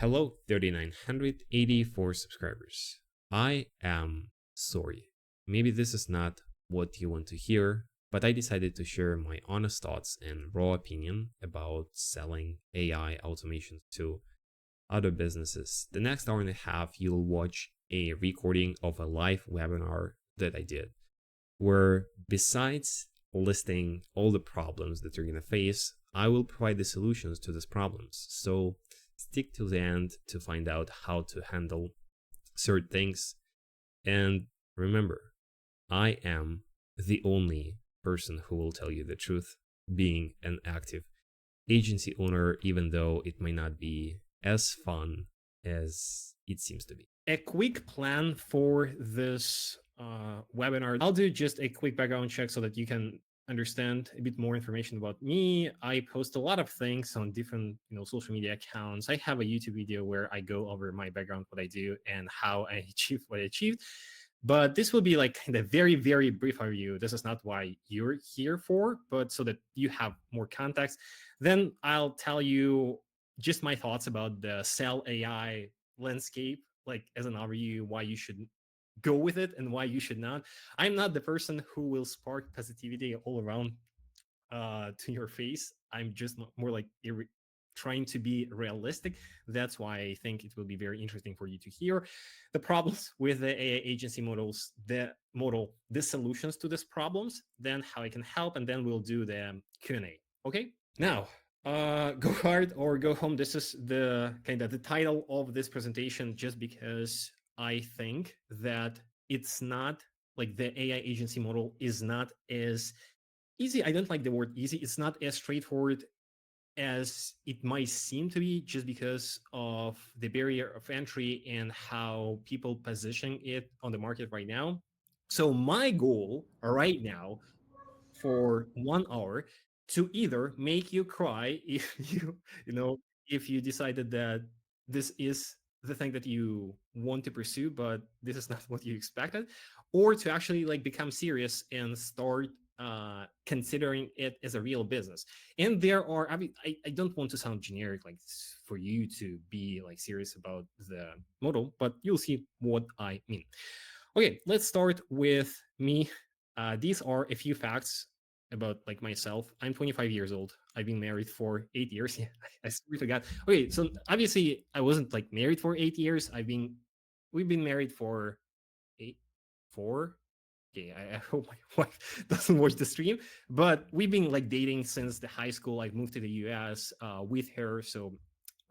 Hello, 3,984 subscribers. I am sorry. Maybe this is not what you want to hear, but I decided to share my honest thoughts and raw opinion about selling AI automations to other businesses. The next hour and a half, you'll watch a recording of a live webinar that I did, where besides listing all the problems that you're going to face, I will provide the solutions to these problems. So stick to the end to find out how to handle certain things. And remember, I am the only person who will tell you the truth, being an active agency owner, even though it may not be as fun as it seems to be. A quick plan for this webinar. I'll do just a quick background check so that you can understand a bit more information about me. I post a lot of things on different, social media accounts. I have a YouTube video where I go over my background, what I do, and how I achieved what I achieved. But this will be like kind of very, very brief overview. This is not why you're here for, but so that you have more context. Then I'll tell you just my thoughts about the Cell AI landscape, like as an overview, why you should go with it and why you should not. I'm not the person who will spark positivity all around to your face. I'm just more like trying to be realistic. That's why I think it will be very interesting for you to hear the problems with the AI agency models, the solutions to these problems, then how I can help, and then we'll do the Q&A. Okay, now go hard or go home. This is the kind of the title of this presentation, just because I think that it's not like the AI agency model is not as easy. I don't like the word easy. It's not as straightforward as it might seem to be, just because of the barrier of entry and how people position it on the market right now. So my goal right now for 1 hour to either make you cry if if you decided that this is the thing that you want to pursue, but this is not what you expected, or to actually like become serious and start considering it as a real business. And there are, I don't want to sound generic, like for you to be like serious about the model, but you'll see what I mean. Okay, let's start with me. These are a few facts about like myself. I'm 25 years old. I've been married for 8 years. Yeah, I swear to God. Okay, so obviously I wasn't like married for 8 years. We've been married for eight, four. Okay, I hope my wife doesn't watch the stream, but we've been like dating since the high school. I've moved to the US with her, so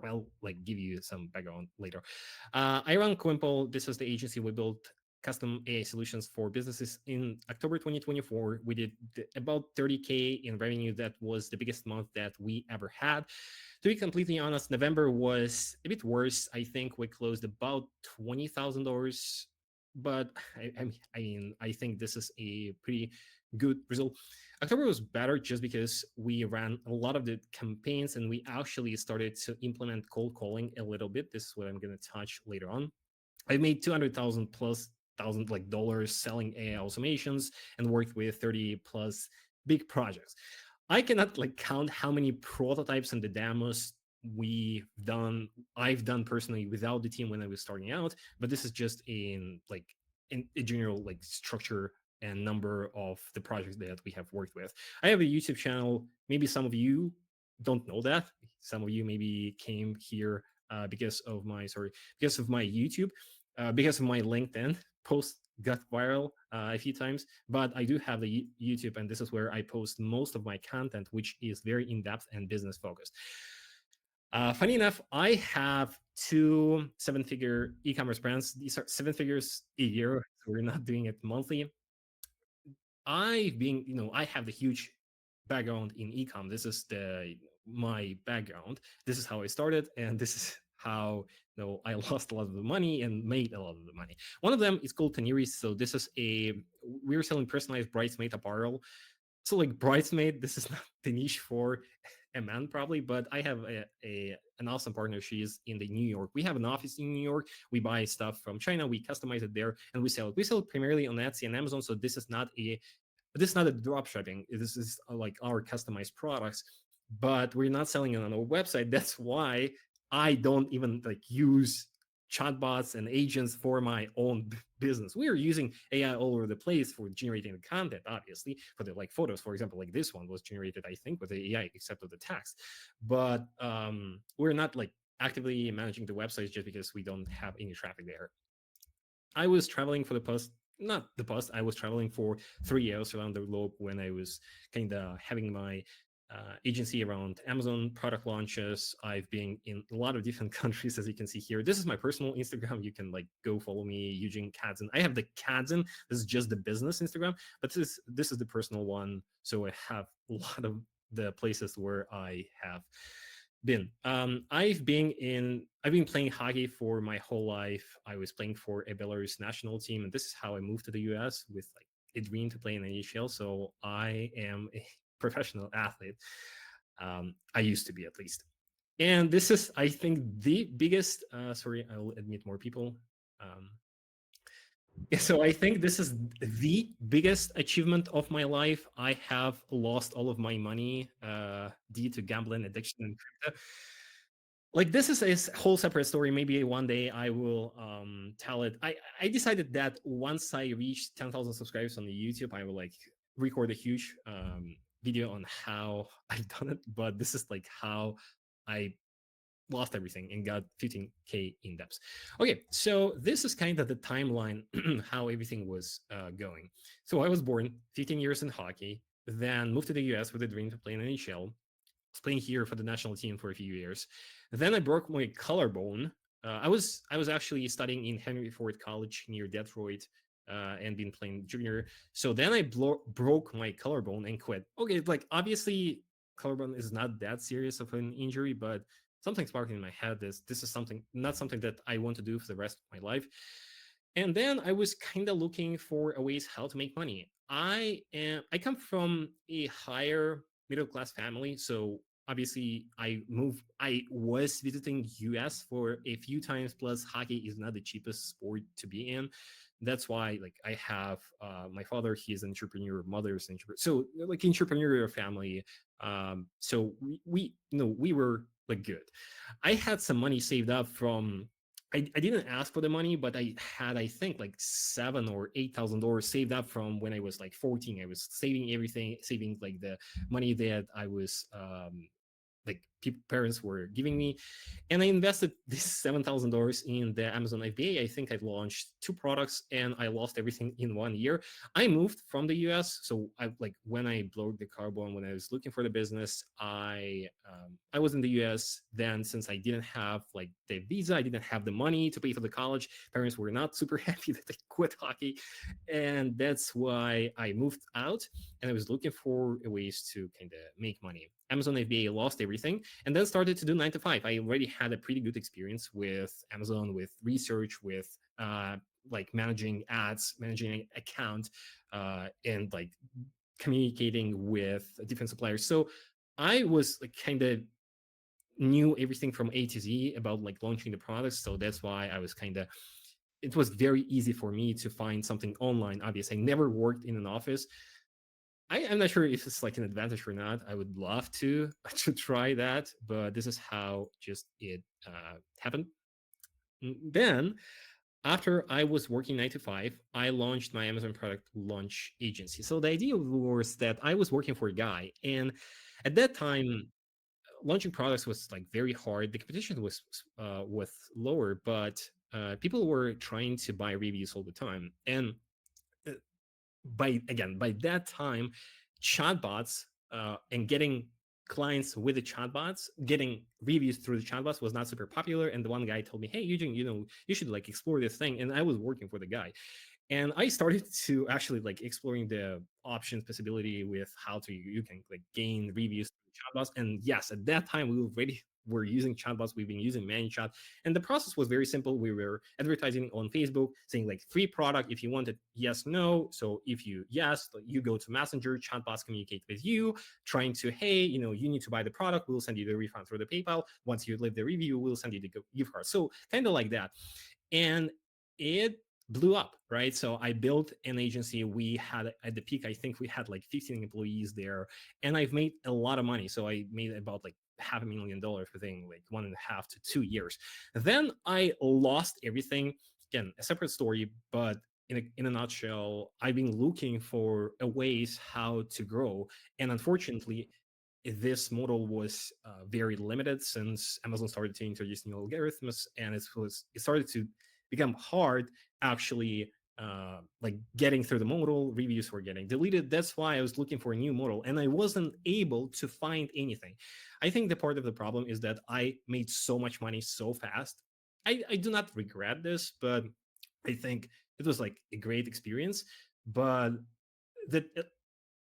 I'll like give you some background later. I run Quimple. This is the agency we built custom AI solutions for businesses. In October 2024, we did about 30K in revenue. That was the biggest month that we ever had. To be completely honest, November was a bit worse. I think we closed about $20,000, but I think this is a pretty good result. October was better just because we ran a lot of the campaigns and we actually started to implement cold calling a little bit. This is what I'm going to touch later on. I made 200,000 plus thousand like dollars selling AI automations and worked with 30 plus big projects. I cannot like count how many prototypes and the demos I've done personally without the team when I was starting out, but this is just in a general like structure and number of the projects that we have worked with. I have a YouTube channel. Maybe some of you don't know that. Some of you maybe came here because of my YouTube, because of my LinkedIn post got viral a few times. But I do have the YouTube, and this is where I post most of my content, which is very in depth and business focused. Funny enough, I have two seven-figure e-commerce brands. These are 7 figures a year. So we're not doing it monthly. I have the huge background in ecom. This is my background. This is how I started, and this is how I lost a lot of the money and made a lot of the money. One of them is called Taniri. So this is we're selling personalized bridesmaid apparel. So like bridesmaid, this is not the niche for a man probably, but I have an awesome partner. She is in the New York. We have an office in New York. We buy stuff from China, we customize it there, and we sell it. We sell it primarily on Etsy and Amazon. So this is not a drop shipping. This is like our customized products, but we're not selling it on our website. That's why I don't even like use chatbots and agents for my own business. We are using AI all over the place for generating the content, obviously, for the like photos, for example, like this one was generated, I think, with the AI, except with the text. But we're not like actively managing the websites just because we don't have any traffic there. I was traveling for the past, not the past, I was traveling for 3 years around the globe when I was kind of having my agency around Amazon product launches. I've been in a lot of different countries, as you can see here. This is my personal Instagram. You can like go follow me, Eugene Kadzin. I have the Kadzin. This is just the business Instagram, but this is the personal one. So I have a lot of the places where I have been. I've been playing hockey for my whole life. I was playing for a Belarus national team, and this is how I moved to the US with like a dream to play in the NHL. So I am a professional athlete. I used to be, at least. And this is, I think, the biggest. Sorry, I will admit more people. Um, yeah, so I think this is the biggest achievement of my life. I have lost all of my money due to gambling addiction and crypto. Like, this is a whole separate story. Maybe one day I will tell it. I decided that once I reach 10,000 subscribers on the YouTube, I will like record a huge video on how I've done it. But this is like how I lost everything and got 15K in depth. Okay, so this is kind of the timeline how everything was going. So I was born 15 years in hockey, then moved to the US with a dream to play in NHL. Was playing here for the national team for a few years. Then I broke my collarbone. I was actually studying in Henry Ford College near Detroit, and been playing junior. So then I broke my collarbone and quit. Okay, like obviously collarbone is not that serious of an injury, but something sparking in my head is this is something not something that I want to do for the rest of my life. And then I was kind of looking for a ways how to make money. I come from a higher middle class family, so obviously I was visiting US for a few times, plus hockey is not the cheapest sport to be in. That's why like I have my father, he is an entrepreneur, mother's entrepreneur, so like entrepreneurial family. So we you know we were like good. I had some money saved up from, I didn't ask for the money, but I had, I think, like $7,000 or $8,000 saved up from when I was like 14. I was saving everything, saving like the money that I was like parents were giving me, and I invested this $7,000 in the Amazon FBA. I think I launched 2 products and I lost everything in 1 year. I moved from the US, so I like when I blowed the carbon, when I was looking for the business, I was in the US. Then since I didn't have like the visa, I didn't have the money to pay for the college. Parents were not super happy that I quit hockey, and that's why I moved out and I was looking for ways to kind of make money. Amazon FBA lost everything and then started to do 9 to 5. I already had a pretty good experience with Amazon, with research, with like managing ads, managing an account, and like communicating with different suppliers. So I was like kind of knew everything from A to Z about like launching the products. So that's why I was kind of, it was very easy for me to find something online. Obviously, I never worked in an office. I'm not sure if it's like an advantage or not. I would love to to try that, but this is how just it happened. Then, after I was working 9 to 5, I launched my Amazon product launch agency. So the idea was that I was working for a guy, and at that time, launching products was like very hard. The competition was lower, but people were trying to buy reviews all the time, and uh, by that time, chatbots and getting clients with the chatbots, getting reviews through the chatbots was not super popular. And the one guy told me, "Hey, Eugene, you should like explore this thing." And I was working for the guy, and I started to actually like exploring the options possibility with how to you can like gain reviews through chatbots. And yes, at that time we already were using chatbots. We've been using ManyChat, and the process was very simple. We were advertising on Facebook, saying like free product if you want it, yes, no. So if you yes, you go to Messenger, chatbots communicate with you, trying to, hey, you need to buy the product. We'll send you the refund through the PayPal. Once you leave the review, we'll send you the gift card. So kind of like that, and it blew up, right? So I built an agency. We had at the peak, I think we had like 15 employees there, and I've made a lot of money. So I made about like $500,000 within like 1.5 to 2 years. Then I lost everything. Again, a separate story, but in a nutshell, I've been looking for a ways how to grow, and unfortunately, this model was very limited since Amazon started to introduce new algorithms, and it started to become hard actually. Like getting through the model, reviews were getting deleted. That's why I was looking for a new model, and I wasn't able to find anything. I think the part of the problem is that I made so much money so fast. I do not regret this, but I think it was like a great experience. But that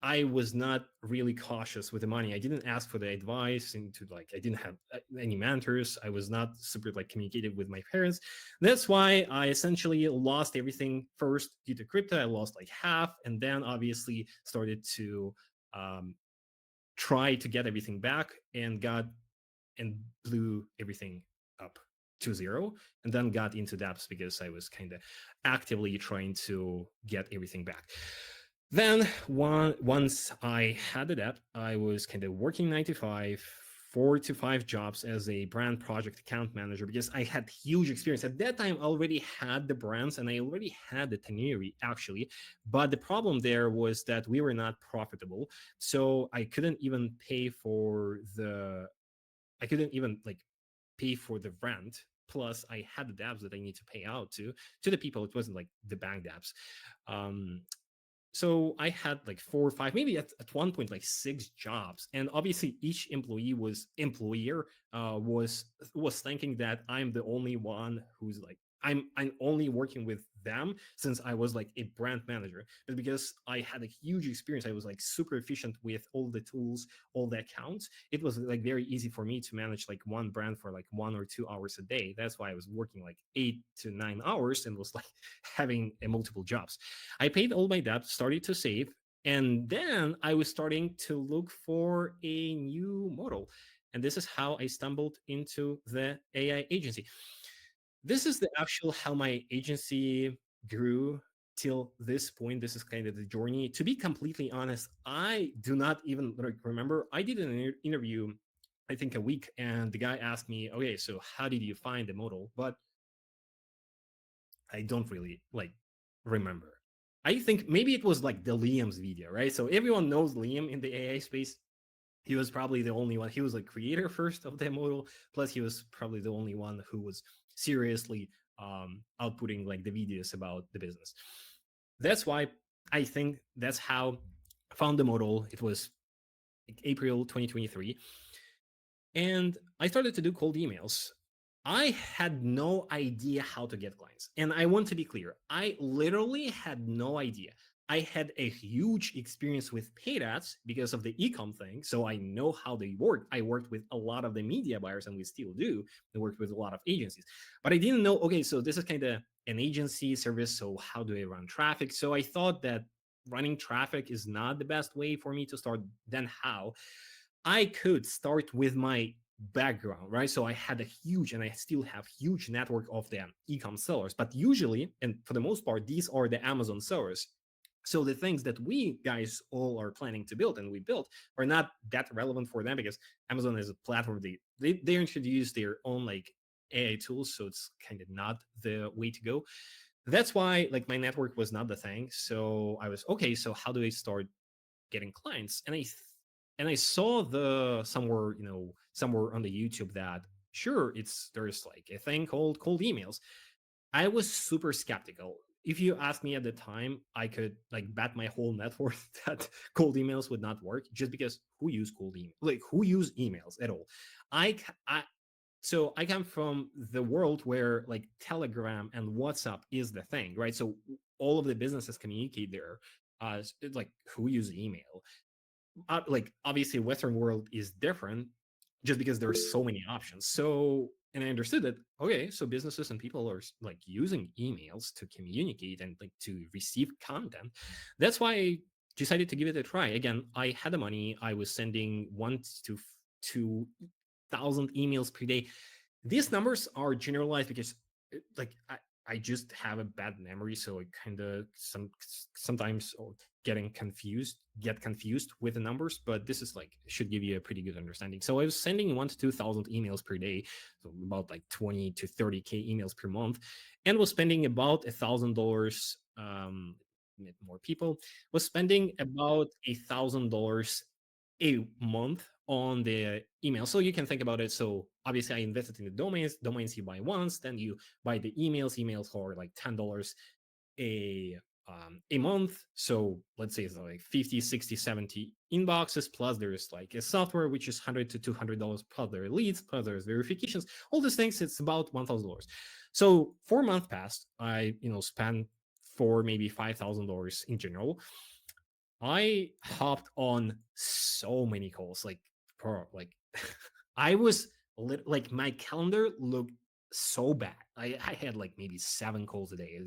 I was not really cautious with the money. I didn't ask for the advice into like I didn't have any mentors. I was not super like communicative with my parents. That's why I essentially lost everything first due to crypto. I lost like half, and then obviously started to um, try to get everything back and blew everything up to zero, and then got into dApps because I was kind of actively trying to get everything back. Then once I had the app, I was kind of working 9 to 5, 4 to 5 jobs as a brand project account manager because I had huge experience. At that time, I already had the brands and I already had the tenure actually. But the problem there was that we were not profitable. So I couldn't even like pay for the rent. Plus, I had the dApps that I need to pay out to the people. It wasn't like the bank dApps. Um, so I had like 4 or 5, maybe at one point like 6 jobs, and obviously each employer was thinking that I'm the only one who's like I'm only working with them since I was like a brand manager. But because I had a huge experience, I was like super efficient with all the tools, all the accounts. It was like very easy for me to manage like one brand for like 1 or 2 hours a day. That's why I was working like 8 to 9 hours and was like having multiple jobs. I paid all my debt, started to save, and then I was starting to look for a new model. And this is how I stumbled into the AI agency. This is the actual how my agency grew till this point. This is kind of the journey. To be completely honest, I do not even remember. I did an interview, I think a week, and the guy asked me, "Okay, so how did you find the model?" But I don't really like remember. I think maybe it was like the Liam's video, right? So everyone knows Liam in the AI space. He was probably the only one. He was like creator first of the model. Plus, he was probably the only one who was seriously outputting like the videos about the business. That's why I think that's how I found the model. It was like April 2023, and I started to do cold emails. I had no idea how to get clients. And I want to be clear, I literally had no idea. I had a huge experience with paid ads because of the ecom thing. So I know how they work. I worked with a lot of the media buyers, and we still do. I worked with a lot of agencies. But I didn't know, okay, so this is kind of an agency service. So how do I run traffic? So I thought that running traffic is not the best way for me to start. Then how? I could start with my background, right? So I had a huge, and I still have huge network of the e-com sellers, but usually, and for the most part, these are the Amazon sellers. So the things that we guys all are planning to build and we built are not that relevant for them because Amazon is a platform. They introduce their own like AI tools, so it's kind of not the way to go. That's why like my network was not the thing. So I was okay. So how do I start getting clients? And I saw the somewhere on the YouTube that sure there's like a thing called cold emails. I was super skeptical. If you asked me at the time, I could like bet my whole net worth that cold emails would not work just because who use cold email? Like who use emails at all? I, I so I come from the world where like Telegram and WhatsApp is the thing, right? So all of the businesses communicate there. Like who use email? Like obviously Western world is different just because there are so many options. So and I understood that okay, so businesses and people are like using emails to communicate and like to receive content. That's why I decided to give it a try. Again, I had the money. I was sending 1 to 2,000 emails per day. These numbers are generalized because like I just have a bad memory, so I kind of sometimes get confused with the numbers. But this is like should give you a pretty good understanding. So I was sending 1 to 2,000 emails per day, so about like 20 to 30K emails per month, and was spending about $1,000. More people was spending about $1,000 a month on the email. So you can think about it. So obviously I invested in the domains you buy once, then you buy the emails for like $10 a month. So let's say it's like 50, 60, 70 inboxes, plus there's like a software which is $100 to $200, plus there are leads, plus there's verifications, all these things. It's about $1,000. So 4 months passed. I spent for maybe $5,000 in general. I hopped on so many calls, like I was like my calendar looked so bad. I had like maybe 7 calls a day.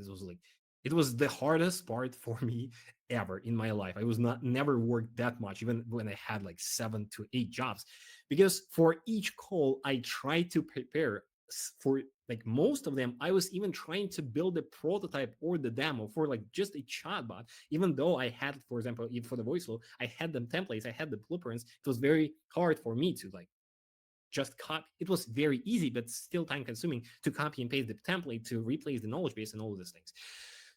It was the hardest part for me ever in my life. I was not never worked that much, even when I had like 7 to 8 jobs, because for each call I tried to prepare for like most of them. I was even trying to build a prototype or the demo for like just a chatbot, even though I had, for example, even for the voice flow, I had the templates, I had the blueprints. It was very hard for me to like just copy. It was very easy, but still time consuming to copy and paste the template to replace the knowledge base and all of these things.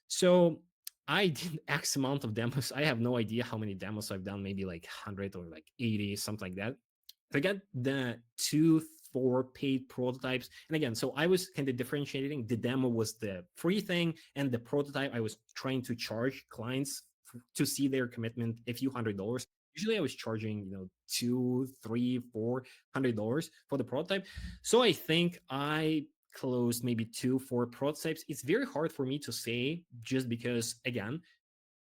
So I did X amount of demos. I have no idea how many demos I've done, maybe like 100 or like 80, something like that. I got the 2 4 paid prototypes. And again, so I was kind of differentiating. The demo was the free thing, and the prototype I was trying to charge clients to see their commitment a few $100s. Usually I was charging, $2, $3, $400 for the prototype. So I think I closed maybe 2 4 prototypes. It's very hard for me to say, just because again,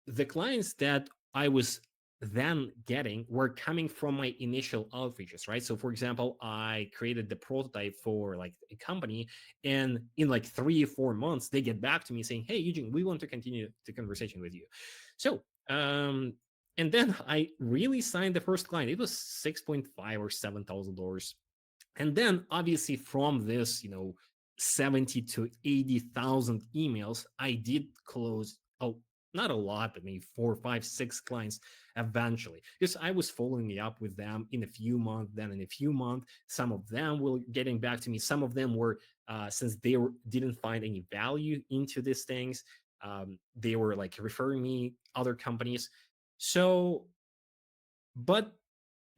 the clients that I was then getting were coming from my initial outreaches, right? So for example, I created the prototype for like a company, and in like 3 or 4 months they get back to me saying, hey Eugene, we want to continue the conversation with you. So and then I really signed the first client. It was 6.5 or $7,000. And then obviously from this 70 to 80,000 emails, I did close not a lot, but maybe 4 5 6 clients eventually, because I was following up with them in a few months. Then in a few months, some of them were getting back to me. Some of them were since didn't find any value into these things, they were like referring me other companies. So but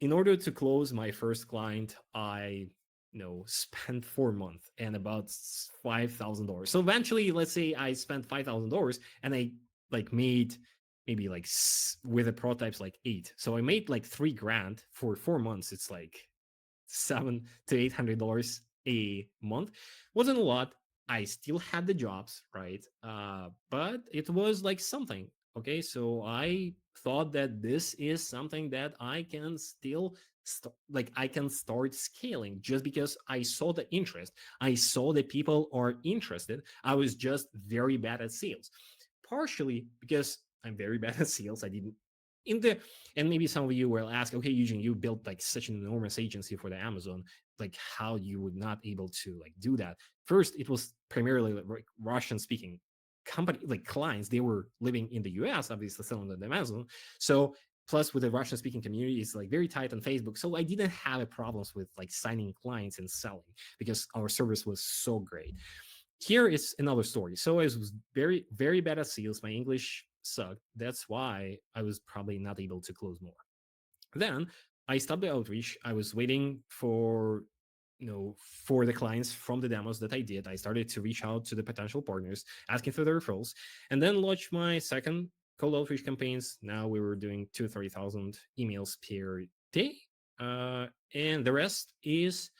in order to close my first client, I spent 4 months and about $5,000. So eventually, let's say I spent $5,000 and I like made maybe like with the prototypes like 8. So I made like $3,000 for 4 months. It's like $700 to $800 a month. Wasn't a lot. I still had the jobs, right? But it was like something. Okay, so I thought that this is something that I can still I can start scaling, just because I saw the interest. I saw that people are interested. I was just very bad at sales, partially because I'm very bad at sales. I didn't in the and maybe some of you will ask, okay, Eugene, you built like such an enormous agency for the Amazon, like how you would not able to like do that. First, it was primarily like Russian speaking company, like clients. They were living in the US, obviously selling on Amazon. So plus with the Russian speaking community, it's like very tight on Facebook. So I didn't have a problems with like signing clients and selling, because our service was so great. Here is another story. So I was very, very bad at sales. My English sucked. That's why I was probably not able to close more. Then I stopped the outreach. I was waiting for for the clients from the demos that I did. I started to reach out to the potential partners, asking for the referrals, and then launched my second cold outreach campaigns. Now we were doing 2 to 3,000 emails per day, and the rest is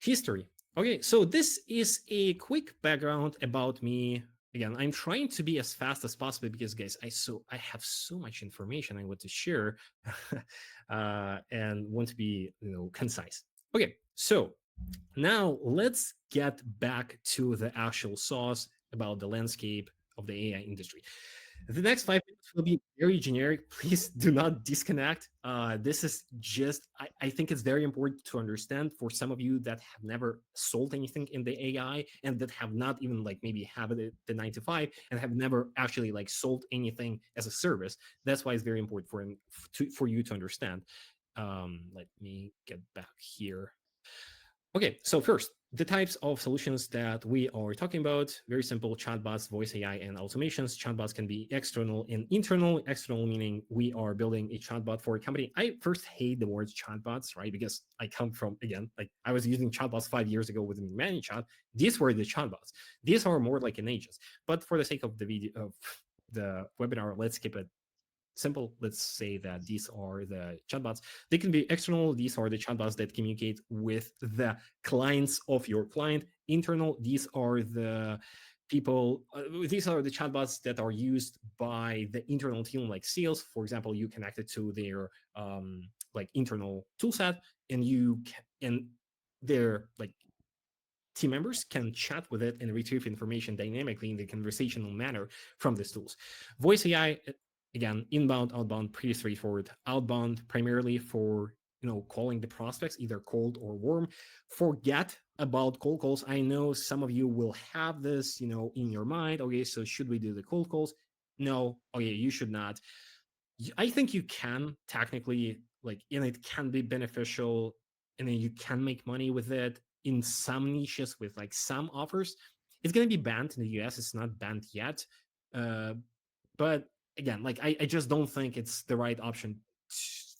history. Okay, so this is a quick background about me. Again, I'm trying to be as fast as possible, because guys, I have so much information I want to share, and want to be concise. Okay, so now let's get back to the actual sauce about the landscape of the AI industry. The next 5 minutes will be very generic. Please do not disconnect. This is just, I think it's very important to understand for some of you that have never sold anything in the AI and that have not even like maybe have the 9 to 5 and have never actually like sold anything as a service. That's why it's very important for you to understand. Let me get back here. Okay, so first, the types of solutions that we are talking about, very simple: chatbots, voice AI, and automations. Chatbots can be external and internal. External meaning we are building a chatbot for a company. I first hate the word chatbots, right? Because I come from, again, like I was using chatbots 5 years ago with ManyChat. These were the chatbots. These are more like an agents. But for the sake of the video of the webinar, let's keep it simple. Let's say that these are the chatbots. They can be external. These are the chatbots that communicate with the clients of your client. Internal, these are the people, these are the chatbots that are used by the internal team, like sales. For example, you connect it to their like internal toolset, and and their like team members can chat with it and retrieve information dynamically in the conversational manner from these tools. Voice AI, again, inbound, outbound, pretty straightforward. Outbound primarily for calling the prospects, either cold or warm. Forget about cold calls. I know some of you will have this, in your mind. Okay, so should we do the cold calls? No, okay, you should not. I think you can technically, like, and it can be beneficial, and then you can make money with it in some niches with like some offers. It's going to be banned in the US. It's not banned yet. Uh, but again, like I just don't think it's the right option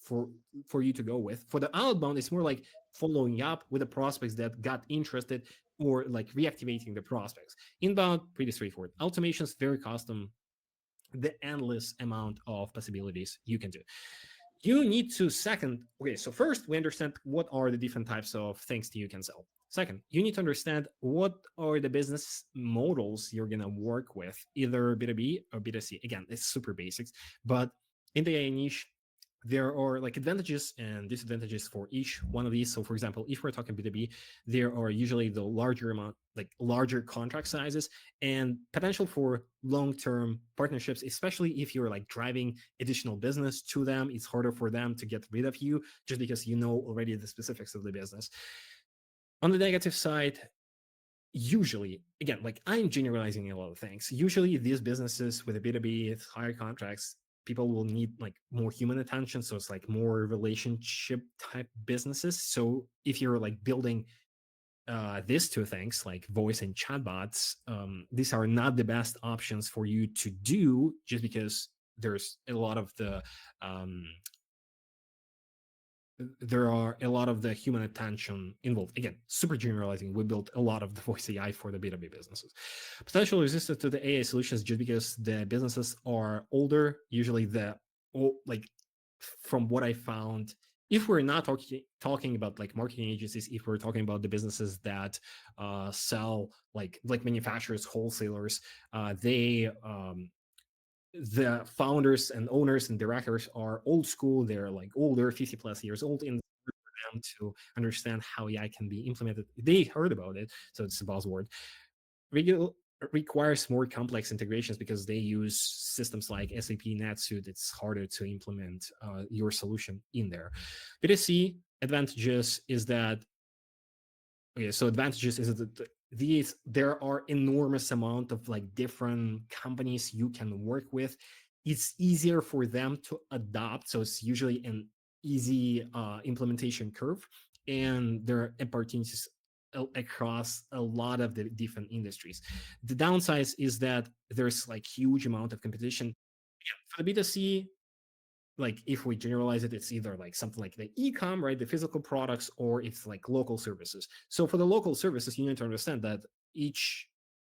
for for you to go with. For the outbound, it's more like following up with the prospects that got interested or like reactivating the prospects. Inbound, pretty straightforward. Automations, very custom, the endless amount of possibilities you can do. You need to second, okay, so first we understand what are the different types of things that you can sell. Second, you need to understand what are the business models you're going to work with, either B2B or B2C. Again, it's super basics, but in the AI niche, there are like advantages and disadvantages for each one of these. So for example, if we're talking B2B, there are usually the larger amount, like larger contract sizes and potential for long-term partnerships, especially if you're like driving additional business to them. It's harder for them to get rid of you just because you know already the specifics of the business. On the negative side, usually, again, like I'm generalizing a lot of things. Usually these businesses with a B2B, it's higher contracts, people will need like more human attention. So it's like more relationship type businesses. So if you're like building these two things like voice and chatbots, these are not the best options for you to do just because there's a lot of the there are a lot of the human attention involved. Again, super generalizing. We built a lot of the voice AI for the B2B businesses. Potential resistance to the AI solutions just because the businesses are older. Usually like from what I found, if we're not talking about like marketing agencies, if we're talking about the businesses that sell like manufacturers, wholesalers, they the founders and owners and directors are old school. They're like older, 50 plus years old, in for them to understand how AI can be implemented. They heard about it, so it's a buzzword. Regular requires more complex integrations because they use systems like SAP, NetSuite. It's harder to implement your solution in there. B2C advantages is that, okay, so advantages is that there are enormous amount of like different companies you can work with. It's easier for them to adopt, so it's usually an easy implementation curve, and there are opportunities across a lot of the different industries. The downside is that there's like huge amount of competition. Yeah, for the B2C, like if we generalize it, it's either like something like the e-com, right, the physical products, or it's like local services. So for the local services, you need to understand that each,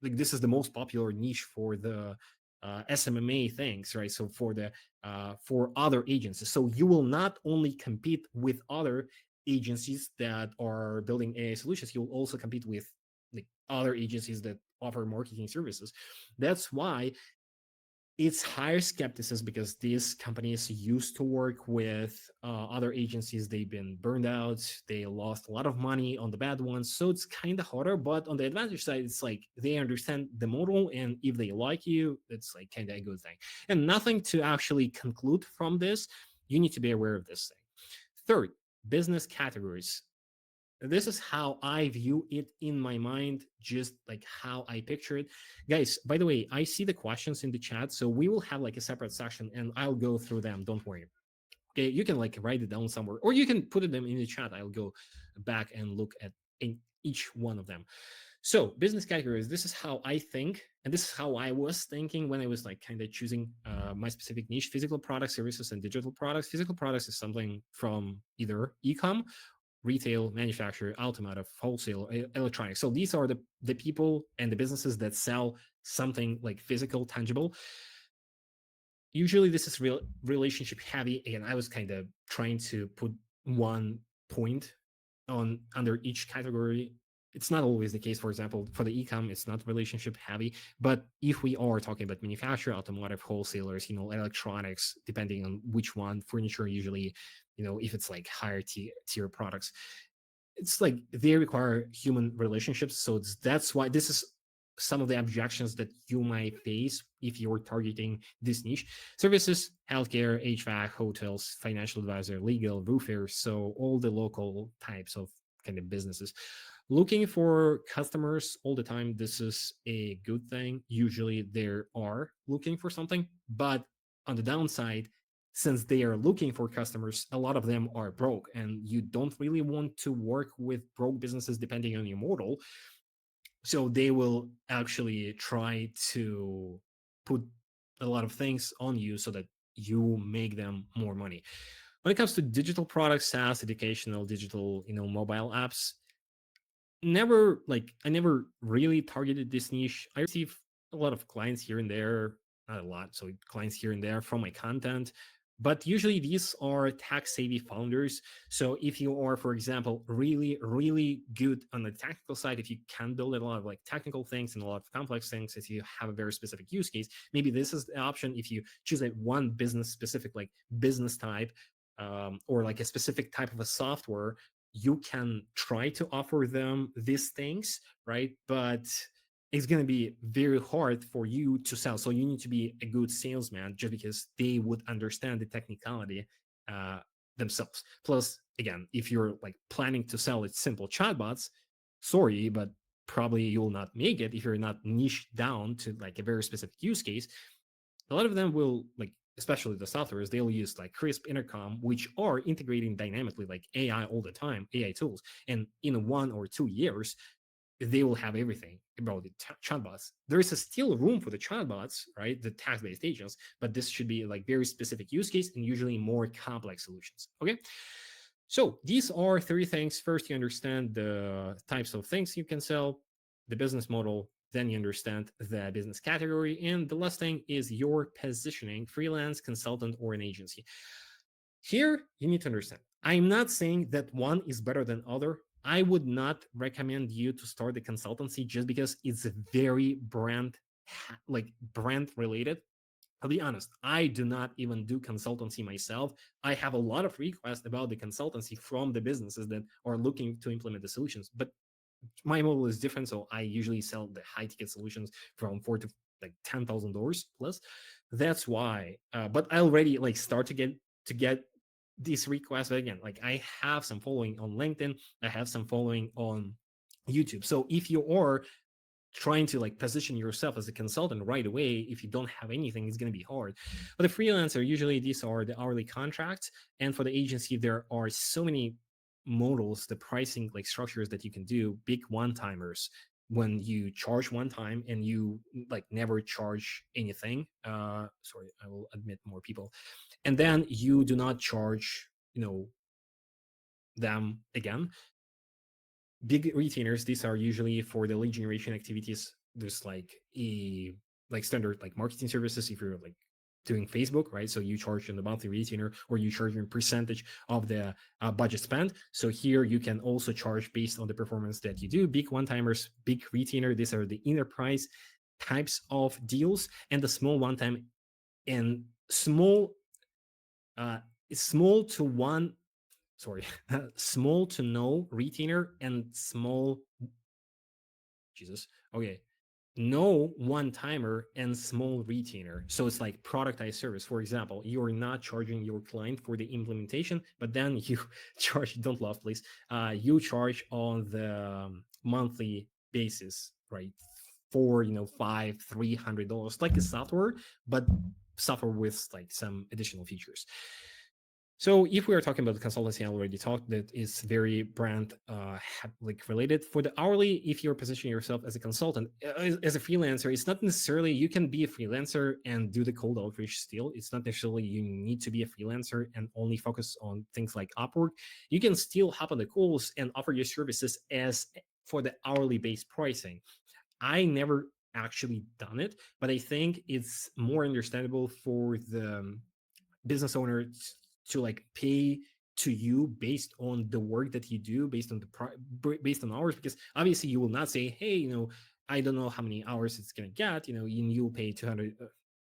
like this is the most popular niche for the SMMA things, right? So for other agencies, so you will not only compete with other agencies that are building AI solutions, you will also compete with like other agencies that offer marketing services. That's why it's higher skepticism because these companies used to work with other agencies. They've been burned out. They lost a lot of money on the bad ones. So it's kind of harder. But on the advantage side, it's like they understand the model. And if they like you, it's like kind of a good thing. And nothing to actually conclude from this. You need to be aware of this thing. Third, business categories. This is how I view it in my mind, just like how I picture it. Guys, by the way, I see the questions in the chat, so we will have like a separate section and I'll go through them. Don't worry. Okay, you can like write it down somewhere or you can put them in the chat. I'll go back and look at each one of them. So, business categories, this is how I think, and this is how I was thinking when I was like kind of choosing my specific niche: physical products, services, and digital products. Physical products is something from either e-com, retail, manufacturer, automotive, wholesale, electronics. So these are the people and the businesses that sell something like physical, tangible. Usually this is real relationship heavy. Again, I was kind of trying to put one point on under each category. It's not always the case. For example, for the e-com, it's not relationship heavy. But if we are talking about manufacturer, automotive, wholesalers, electronics, depending on which one, furniture usually, if it's like higher tier products, it's like they require human relationships. So that's why this is some of the objections that you might face if you're targeting this niche. Services: healthcare, HVAC, hotels, financial advisor, legal, roofer. So all the local types of kind of businesses. Looking for customers all the time, this is a good thing. Usually they are looking for something, but on the downside, since they are looking for customers, a lot of them are broke, and you don't really want to work with broke businesses depending on your model. So they will actually try to put a lot of things on you so that you make them more money. When it comes to digital products, SaaS, educational, digital, mobile apps, I never really targeted this niche. I receive a lot of clients here and there, not a lot, so clients here and there from my content, but usually these are tech savvy founders. So if you are, for example, really really good on the technical side, if you can build a lot of like technical things and a lot of complex things, if you have a very specific use case, maybe this is the option. If you choose like one business specific like business type, or like a specific type of a software, you can try to offer them these things, right? But it's going to be very hard for you to sell. So you need to be a good salesman, just because they would understand the technicality themselves. Plus, again, if you're like planning to sell it simple chatbots, sorry, but probably you'll not make it if you're not niche down to like a very specific use case. A lot of them will like, especially the softwares, they'll use like Crisp, Intercom, which are integrating dynamically like AI all the time, AI tools. And in 1 or 2 years, they will have everything about the chatbots. There is still room for the chatbots, right? The text-based agents, but this should be like very specific use case and usually more complex solutions. Okay. So these are 3 things. First, you understand the types of things you can sell, the business model, then you understand the business category. And the last thing is your positioning: freelance, consultant, or an agency. Here, you need to understand, I'm not saying that one is better than other. I would not recommend you to start the consultancy just because it's very brand related. I'll be honest, I do not even do consultancy myself. I have a lot of requests about the consultancy from the businesses that are looking to implement the solutions, but my model is different. So I usually sell the high ticket solutions from $4,000 to like $10,000 plus. That's why. But I already like start to get these requests. But again, like I have some following on LinkedIn, I have some following on YouTube. So if you are trying to like position yourself as a consultant right away, if you don't have anything, it's going to be hard. But the freelancer, usually these are the hourly contracts, and for the agency, there are so many models, the pricing like structures that you can do. Big one-timers, when you charge one time and you like never charge anything. Sorry, I will admit more people, and then you do not charge them again. Big retainers, these are usually for the lead generation activities. There's like a like standard like marketing services if you're like doing Facebook, right? So you charge on the monthly retainer, or you charge a percentage of the budget spent. So here you can also charge based on the performance that you do. Big one-timers, big retainer, these are the enterprise types of deals, and the small one-time and small uh small to one sorry small to no retainer and small Jesus. Okay. No one timer and small retainer. So it's like productized service. For example, you're not charging your client for the implementation, but then you charge, don't laugh, please. You charge on the monthly basis, right? For, $500, $300, like a software, but software with like some additional features. So if we are talking about the consultancy, I already talked that it's very brand like related. For the hourly, if you're positioning yourself as a consultant, as a freelancer, it's not necessarily you can be a freelancer and do the cold outreach still. It's not necessarily you need to be a freelancer and only focus on things like Upwork. You can still hop on the calls and offer your services as for the hourly based pricing. I never actually done it, but I think it's more understandable for the business owner to like pay to you based on the work that you do, based on based on hours, because obviously you will not say, hey, I don't know how many hours it's going to get, you'll pay 200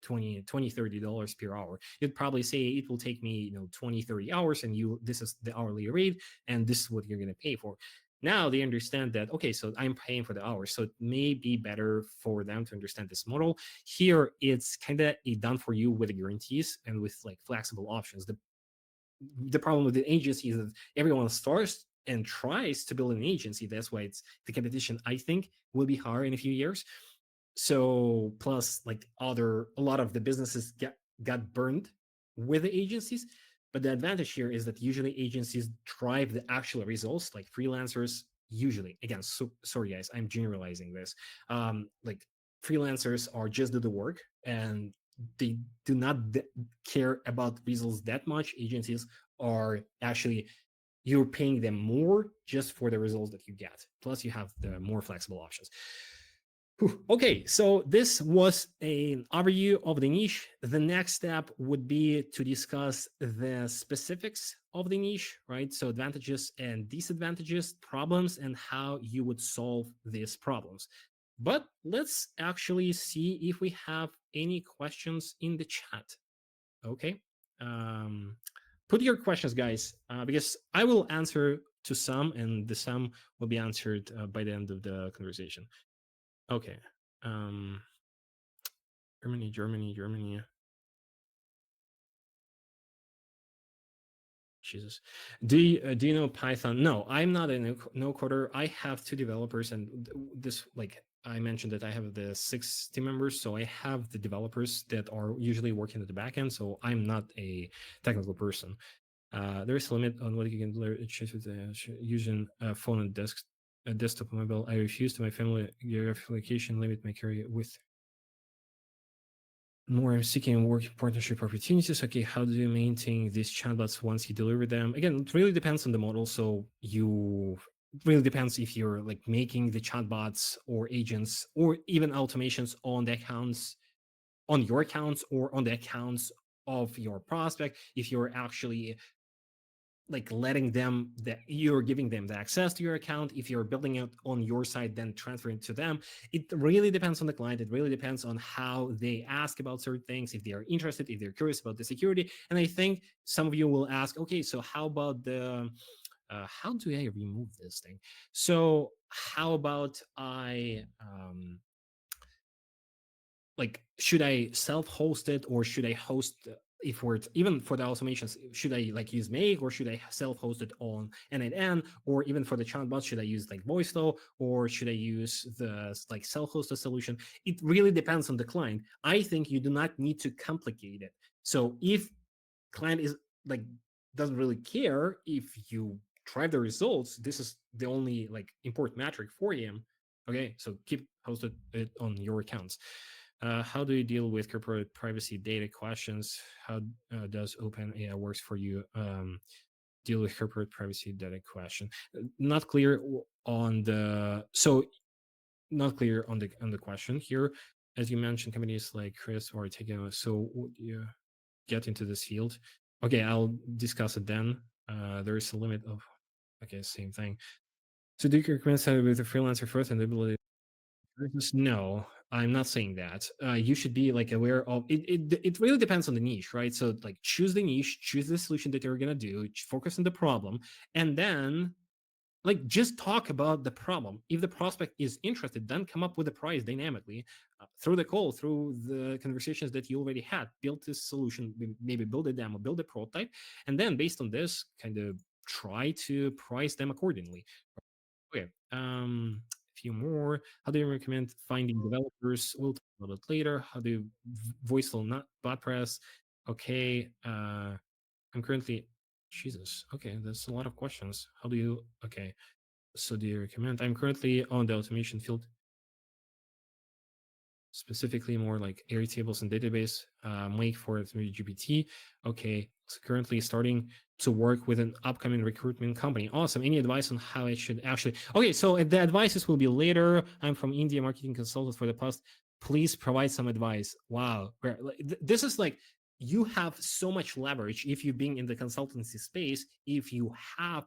20 $30 per hour. You'd probably say it will take me 20 30 hours, and this is the hourly rate, and this is what you're going to pay for. Now they understand that, okay, so I'm paying for the hours, so it may be better for them to understand this model. Here it's kind of done for you with guarantees and with like flexible options. The problem with the agency is that everyone starts and tries to build an agency. That's why it's the competition, I think, will be higher in a few years. So plus like a lot of the businesses got burned with the agencies. But the advantage here is that usually agencies drive the actual results, like freelancers usually. Again, so sorry guys, I'm generalizing this. Like freelancers are just do the work, and they do not care about results that much. Agencies are actually, you're paying them more just for the results that you get. Plus, you have the more flexible options. Okay, so this was an overview of the niche. The next step would be to discuss the specifics of the niche, right? So advantages and disadvantages, problems, and how you would solve these problems. But let's actually see if we have any questions in the chat. Okay. Put your questions, guys, because I will answer to some, and the some will be answered by the end of the conversation. Okay. Germany. Jesus. Do you know Python? No, I'm not a no coder. I have two developers, and this, like I mentioned, that I have the 6 team members, so I have the developers that are usually working at the backend. So I'm not a technical person. There is a limit on what you can learn using a phone and desktop mobile. I refuse to my family application limit my career with more seeking work partnership opportunities. Okay, how do you maintain these chatbots once you deliver them? Again, it really depends on the model. So really depends if you're like making the chatbots or agents or even automations on the accounts, on your accounts or on the accounts of your prospect. If you're actually like letting them, that you're giving them the access to your account, if you're building it on your side then transferring to them, it really depends on the client. It really depends on how they ask about certain things, if they are interested, if they're curious about the security. And I think some of you will ask, okay, so how about the how do I remove this thing? So how about I like, should I self-host it, or should I host, if we're even for the automations, should I like use Make, or should I self-host it on N8N, or even for the chatbot, should I use like VoiceFlow, or should I use the like self-hosted solution? It really depends on the client. I think you do not need to complicate it. So if client is like doesn't really care if you drive the results, this is the only like important metric for him. Okay, so keep hosted it on your accounts. How do you deal with corporate privacy data questions? How does OpenAI works for you? Deal with corporate privacy data question. Not clear on the not clear on the question here. As you mentioned, companies like Chris are taking. So would you get into this field? Okay, I'll discuss it then. There is a limit of. Okay, same thing. So do you recommend starting with a freelancer first and the ability? No, I'm not saying that. You should be like aware of it, it really depends on the niche, right? So like choose the niche, choose the solution that you're gonna do, focus on the problem, and then like just talk about the problem. If the prospect is interested, then come up with a price dynamically through the call, through the conversations that you already had. Build this solution, maybe build a demo, build a prototype, and then based on this, kind of try to price them accordingly. Okay. A few more. How do you recommend finding developers? We'll talk about it later. How do you voiceful not bot press? Okay. I'm currently Jesus. Okay, that's a lot of questions. How do you okay? So do you recommend? I'm currently on the automation field, specifically more like Airtables and database, Make for GPT. Okay, so currently starting to work with an upcoming recruitment company. Awesome. Any advice on how I should actually? Okay, so the advices will be later. I'm from India, marketing consultant for the past. Please provide some advice. Wow, this is like you have so much leverage if you being in the consultancy space. If you have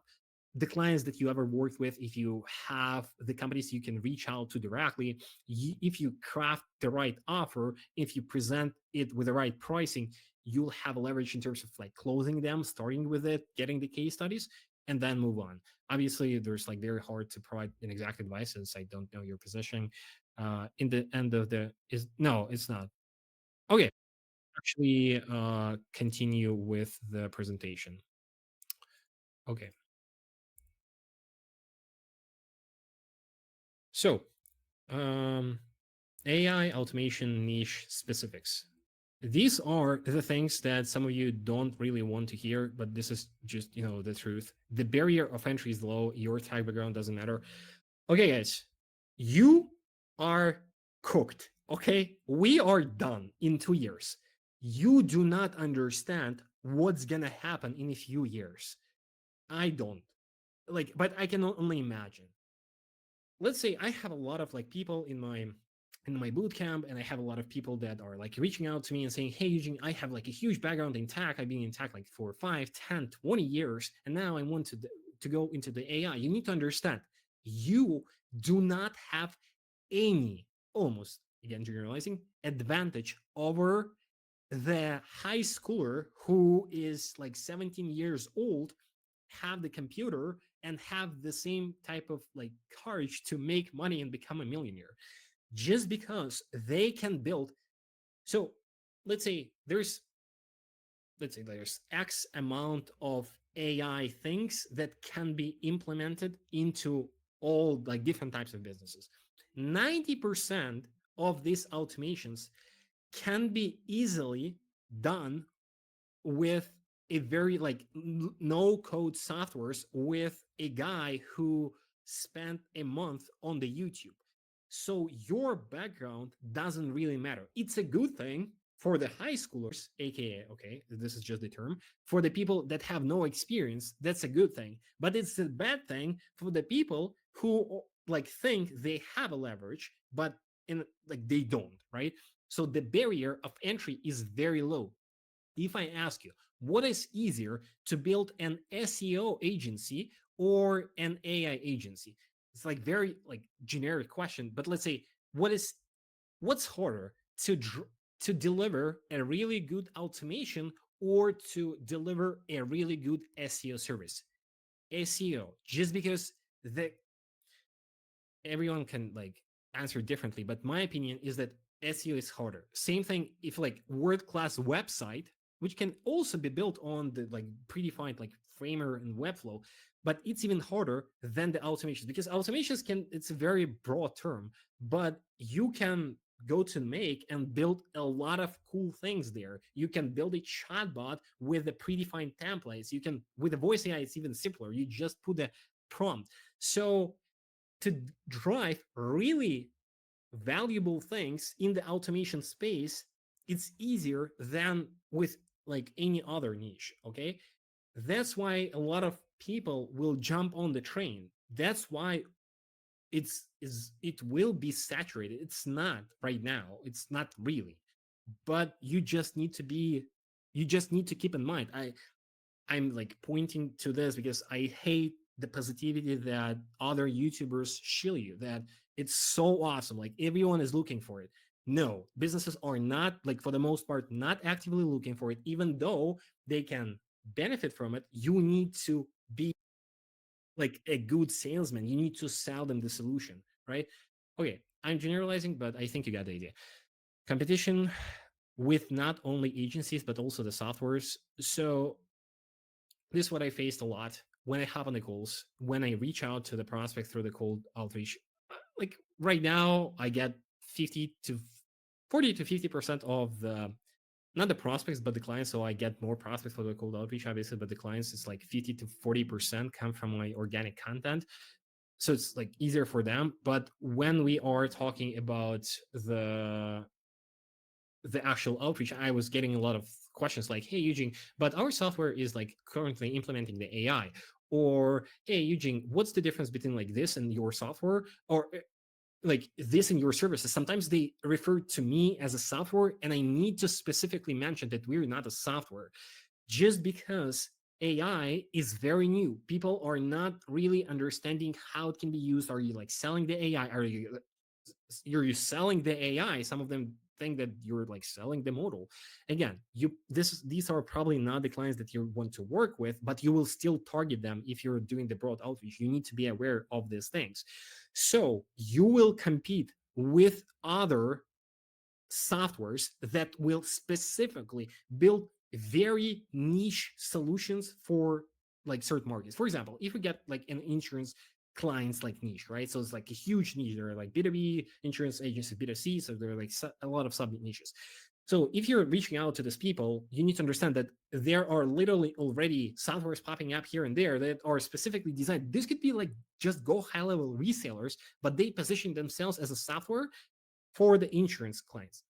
the clients that you ever worked with, if you have the companies you can reach out to directly, if you craft the right offer, if you present it with the right pricing, you'll have a leverage in terms of like closing them, starting with it, getting the case studies, and then move on. Obviously, there's like very hard to provide an exact advice since I don't know your position. In the end of the is no, it's not. Okay, actually, continue with the presentation. Okay. So, um, AI automation niche specifics. These are the things that some of you don't really want to hear, but this is just, the truth. The barrier of entry is low. Your tech background doesn't matter. Okay, guys, you are cooked. Okay, we are done in 2 years. You do not understand what's gonna happen in a few years. I don't like, but I can only imagine. Let's say I have a lot of like people in my boot camp, and I have a lot of people that are like reaching out to me and saying, hey Eugene, I have like a huge background in tech. I've been in tech like for 5, 10, 20 years, and now I want to go into the AI. You need to understand, you do not have any, almost, again generalizing, advantage over the high schooler who is like 17 years old, have the computer, and have the same type of like courage to make money and become a millionaire just because they can build. So let's say there's X amount of AI things that can be implemented into all like different types of businesses. 90% of these automations can be easily done with a very like no code softwares with a guy who spent a month on the YouTube. So your background doesn't really matter. It's a good thing for the high schoolers, aka, okay, this is just the term, for the people that have no experience. That's a good thing. But it's a bad thing for the people who like think they have a leverage, but in like they don't, right? So the barrier of entry is very low. If I ask you, what is easier to build an SEO agency or an AI agency? It's like very like generic question, but let's say what's harder to to deliver a really good automation or to deliver a really good SEO service? SEO, just because the everyone can like answer differently, but my opinion is that SEO is harder. Same thing if like world class website, which can also be built on the like predefined like Framer and Webflow, but it's even harder than the automations, because automations can, it's a very broad term, but you can go to Make and build a lot of cool things there. You can build a chatbot with the predefined templates. You can, with the voice AI, it's even simpler. You just put the prompt. So to drive really valuable things in the automation space, it's easier than with like any other niche. Okay, that's why a lot of people will jump on the train. That's why it will be saturated. It's not right now, it's not really, but you just need to keep in mind, I'm like pointing to this because I hate the positivity that other YouTubers show you, that it's so awesome. Like everyone is looking for it. No, businesses are not, like, for the most part, not actively looking for it, even though they can benefit from it. You need to be like a good salesman. You need to sell them the solution, right? Okay, I'm generalizing, but I think you got the idea. Competition with not only agencies but also the softwares. So this is what I faced a lot when I hop on the calls, when I reach out to the prospect through the cold outreach. Like right now, I get 50 to 40 to 50% of the, not the prospects, but the clients. So I get more prospects for the cold outreach, obviously, but the clients, it's like 50 to 40% come from my organic content. So it's like easier for them. But when we are talking about the actual outreach, I was getting a lot of questions like, hey, Eugene, but our software is like currently implementing the AI. Or, hey, Eugene, what's the difference between like this and your software? Or like this in your services? Sometimes they refer to me as a software, and I need to specifically mention that we're not a software, just because AI is very new. People are not really understanding how it can be used. Are you like selling the AI? You're selling the AI? Some of them think that you're like selling the model. Again, these are probably not the clients that you want to work with, but you will still target them if you're doing the broad outreach. You need to be aware of these things. So you will compete with other softwares that will specifically build very niche solutions for like certain markets. For example, if we get like an insurance clients like niche, right? So it's like a huge niche. There are like B2B insurance agencies, B2C, so there are like a lot of sub niches. So if you're reaching out to these people, you need to understand that there are literally already softwares popping up here and there that are specifically designed. This could be like just go high level resellers, but they position themselves as a software for the insurance clients.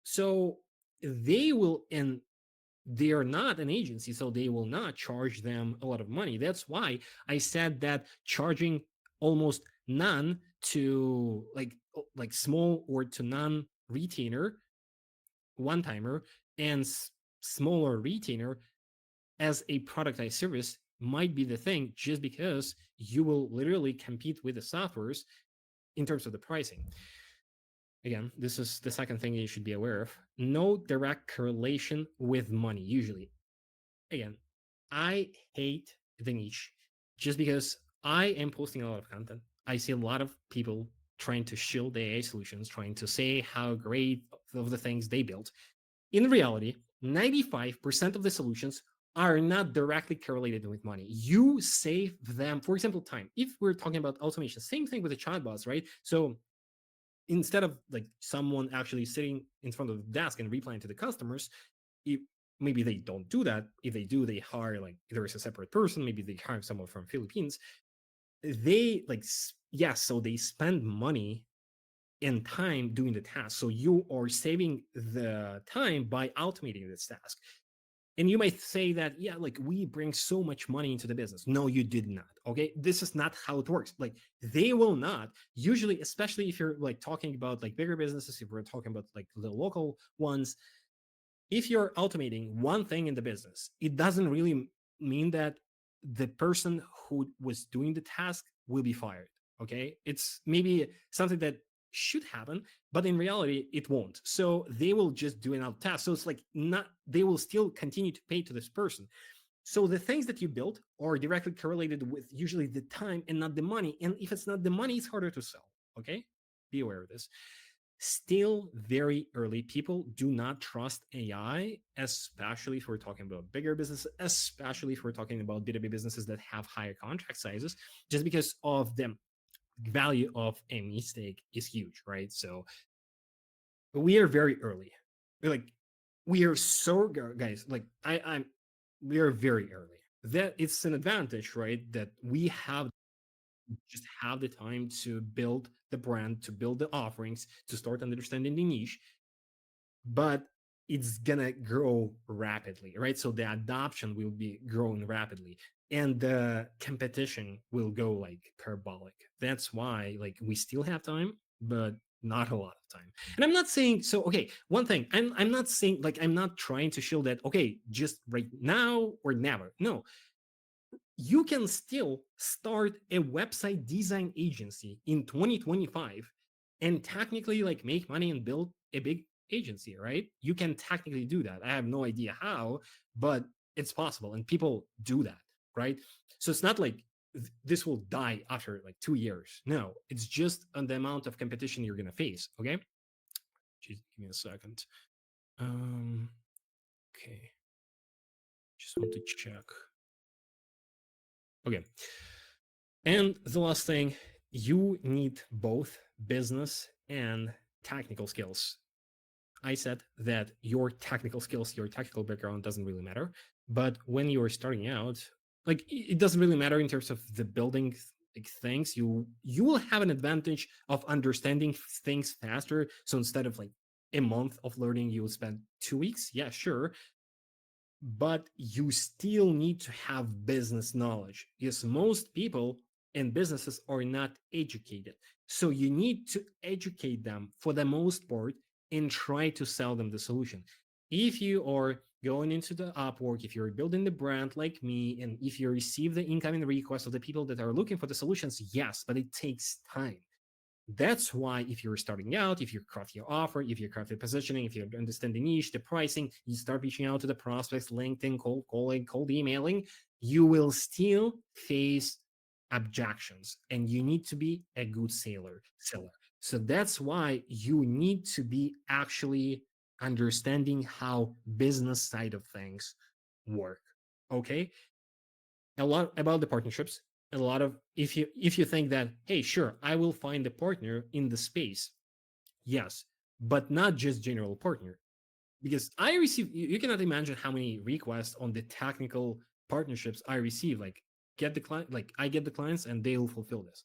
So they will, and they are not an agency, so they will not charge them a lot of money. That's why I said that charging almost none to like small or to none retainer, one timer, and smaller retainer as a productized service might be the thing, just because you will literally compete with the softwares in terms of the pricing. Again, this is the second thing you should be aware of. No direct correlation with money, usually. Again, I hate the niche just because I am posting a lot of content. I see a lot of people trying to shield the AI solutions, trying to say how great of the things they built. In reality, 95% of the solutions are not directly correlated with money. You save them, for example, time. If we're talking about automation, same thing with the chatbots, right? So instead of like someone actually sitting in front of the desk and replying to the customers, maybe they don't do that. If they do, they hire like there is a separate person. Maybe they hire someone from Philippines. They like yes, so they spend money and time doing the task. So you are saving the time by automating this task. And you might say that, yeah, like we bring so much money into the business. No, you did not. Okay. This is not how it works. Like they will not, usually, especially if you're like talking about like bigger businesses, if we're talking about like the local ones, if you're automating one thing in the business, it doesn't really mean that the person who was doing the task will be fired. Okay. It's maybe something that should happen, but in reality, it won't. So they will just do another task. So it's like not, they will still continue to pay to this person. So the things that you build are directly correlated with usually the time and not the money. And if it's not the money, it's harder to sell. Okay. Be aware of this. Still very early. People do not trust AI, especially if we're talking about bigger businesses, especially if we're talking about B2B businesses that have higher contract sizes, just because of the value of a mistake is huge, right? So we are very early. Like we are so guys, like I'm we are very early. That it's an advantage, right? That we have just have the time to build the brand, to build the offerings, to start understanding the niche, but it's gonna grow rapidly, right? So the adoption will be growing rapidly and the competition will go like parabolic. That's why like we still have time, but not a lot of time. And I'm not saying so, okay, one thing, I'm not saying like I'm not trying to show that okay, just right now or never. No, you can still start a website design agency in 2025 and technically like make money and build a big agency, right? You can technically do that. I have no idea how, but it's possible and people do that, right? So it's not like this will die after like 2 years. No, it's just on the amount of competition you're gonna face. Okay. Jeez, give me a second. Okay. Just want to check. Okay. And the last thing, you need both business and technical skills. I said that your technical skills, your technical background doesn't really matter. But when you're starting out, like it doesn't really matter in terms of the building things. You will have an advantage of understanding things faster. So instead of like a month of learning, you will spend 2 weeks. Yeah, sure. But you still need to have business knowledge because most people and businesses are not educated. So you need to educate them for the most part and try to sell them the solution. If you are going into the Upwork, if you're building the brand like me, and if you receive the incoming requests of the people that are looking for the solutions, yes, but it takes time. That's why if you're starting out, if you craft your offer, if you craft the positioning, if you understand the niche, the pricing, you start reaching out to the prospects, LinkedIn, cold calling, cold emailing, you will still face objections and you need to be a good seller. So that's why you need to be actually understanding how business side of things work. Okay. A lot about the partnerships, a lot of if you think that, hey, sure, I will find a partner in the space, yes, but not just general partner, because I receive, you cannot imagine how many requests on the technical partnerships I receive. Like, get the client, like I get the clients and they'll fulfill this.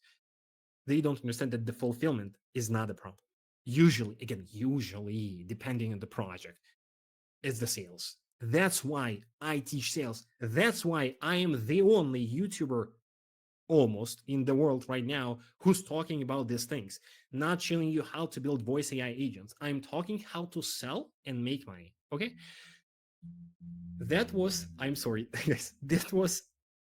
They don't understand that the fulfillment is not a problem. Usually, again, usually depending on the project, it's the sales. That's why I teach sales. That's why I am the only YouTuber almost in the world right now who's talking about these things, not showing you how to build voice AI agents. I'm talking how to sell and make money. Okay. That was, I'm sorry, guys, that was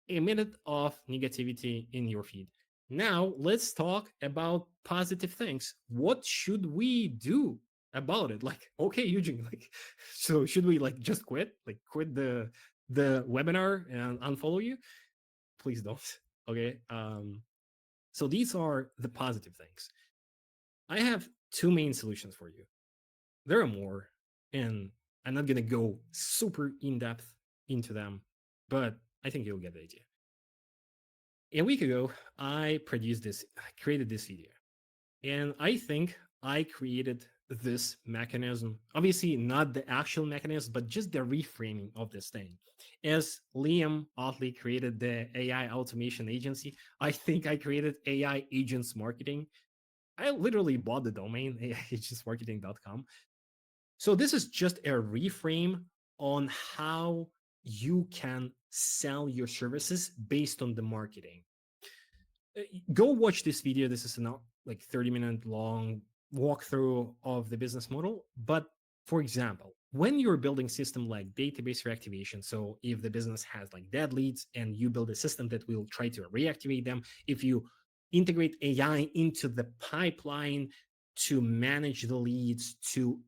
a minute of negativity in your feed. Now let's talk about positive things. What should we do about it? Like, okay, Eugene, like, so should we like just quit? Like quit the webinar and unfollow you? Please don't. Okay. So these are the positive things. I have two main solutions for you. There are more, and I'm not gonna go super in depth into them, but I think you'll get the idea. A week ago, I created this video, and I think I created this mechanism. Obviously, not the actual mechanism, but just the reframing of this thing. As Liam Otley created the AI automation agency, I think I created AI agents marketing. I literally bought the domain aiagentsmarketing.com. So this is just a reframe on how you can sell your services based on the marketing. Go watch this video. This is not like 30-minute long walkthrough of the business model. But for example, when you're building system like database reactivation, so if the business has like dead leads and you build a system that will try to reactivate them, if you integrate AI into the pipeline to manage the leads, to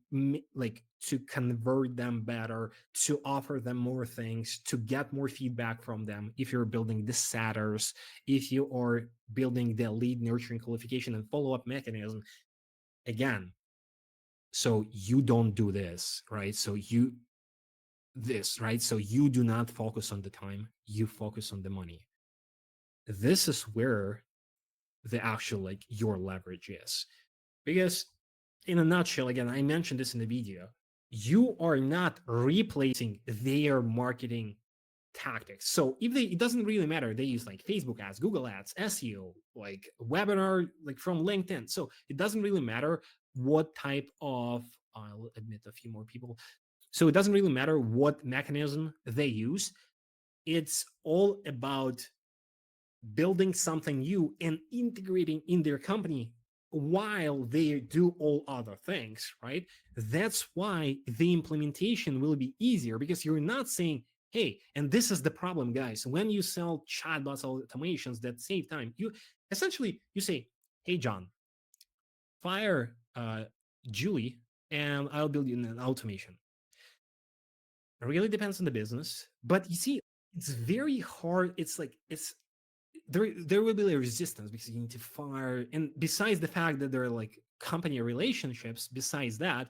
to convert them better, to offer them more things, to get more feedback from them. If you're building the setters, if you are building the lead nurturing qualification and follow-up mechanism, again, so you don't do this, right? So you do not focus on the time, you focus on the money. This is where the actual like your leverage is. Because in a nutshell, again, I mentioned this in the video, you are not replacing their marketing tactics. So if it doesn't really matter, they use like Facebook ads, Google ads, SEO, like webinar, like from LinkedIn. So it doesn't really matter what type of, I'll admit a few more people. So it doesn't really matter what mechanism they use. It's all about building something new and integrating in their company while they do all other things, right? That's why the implementation will be easier, because you're not saying, hey, and this is the problem, guys. When you sell chatbots automations that save time, you essentially you say, hey, John, fire Julie, and I'll build you an automation. It really depends on the business, but you see, it's very hard. It's like it's there will be a resistance because you need to fire, and besides the fact that there are like company relationships, besides that,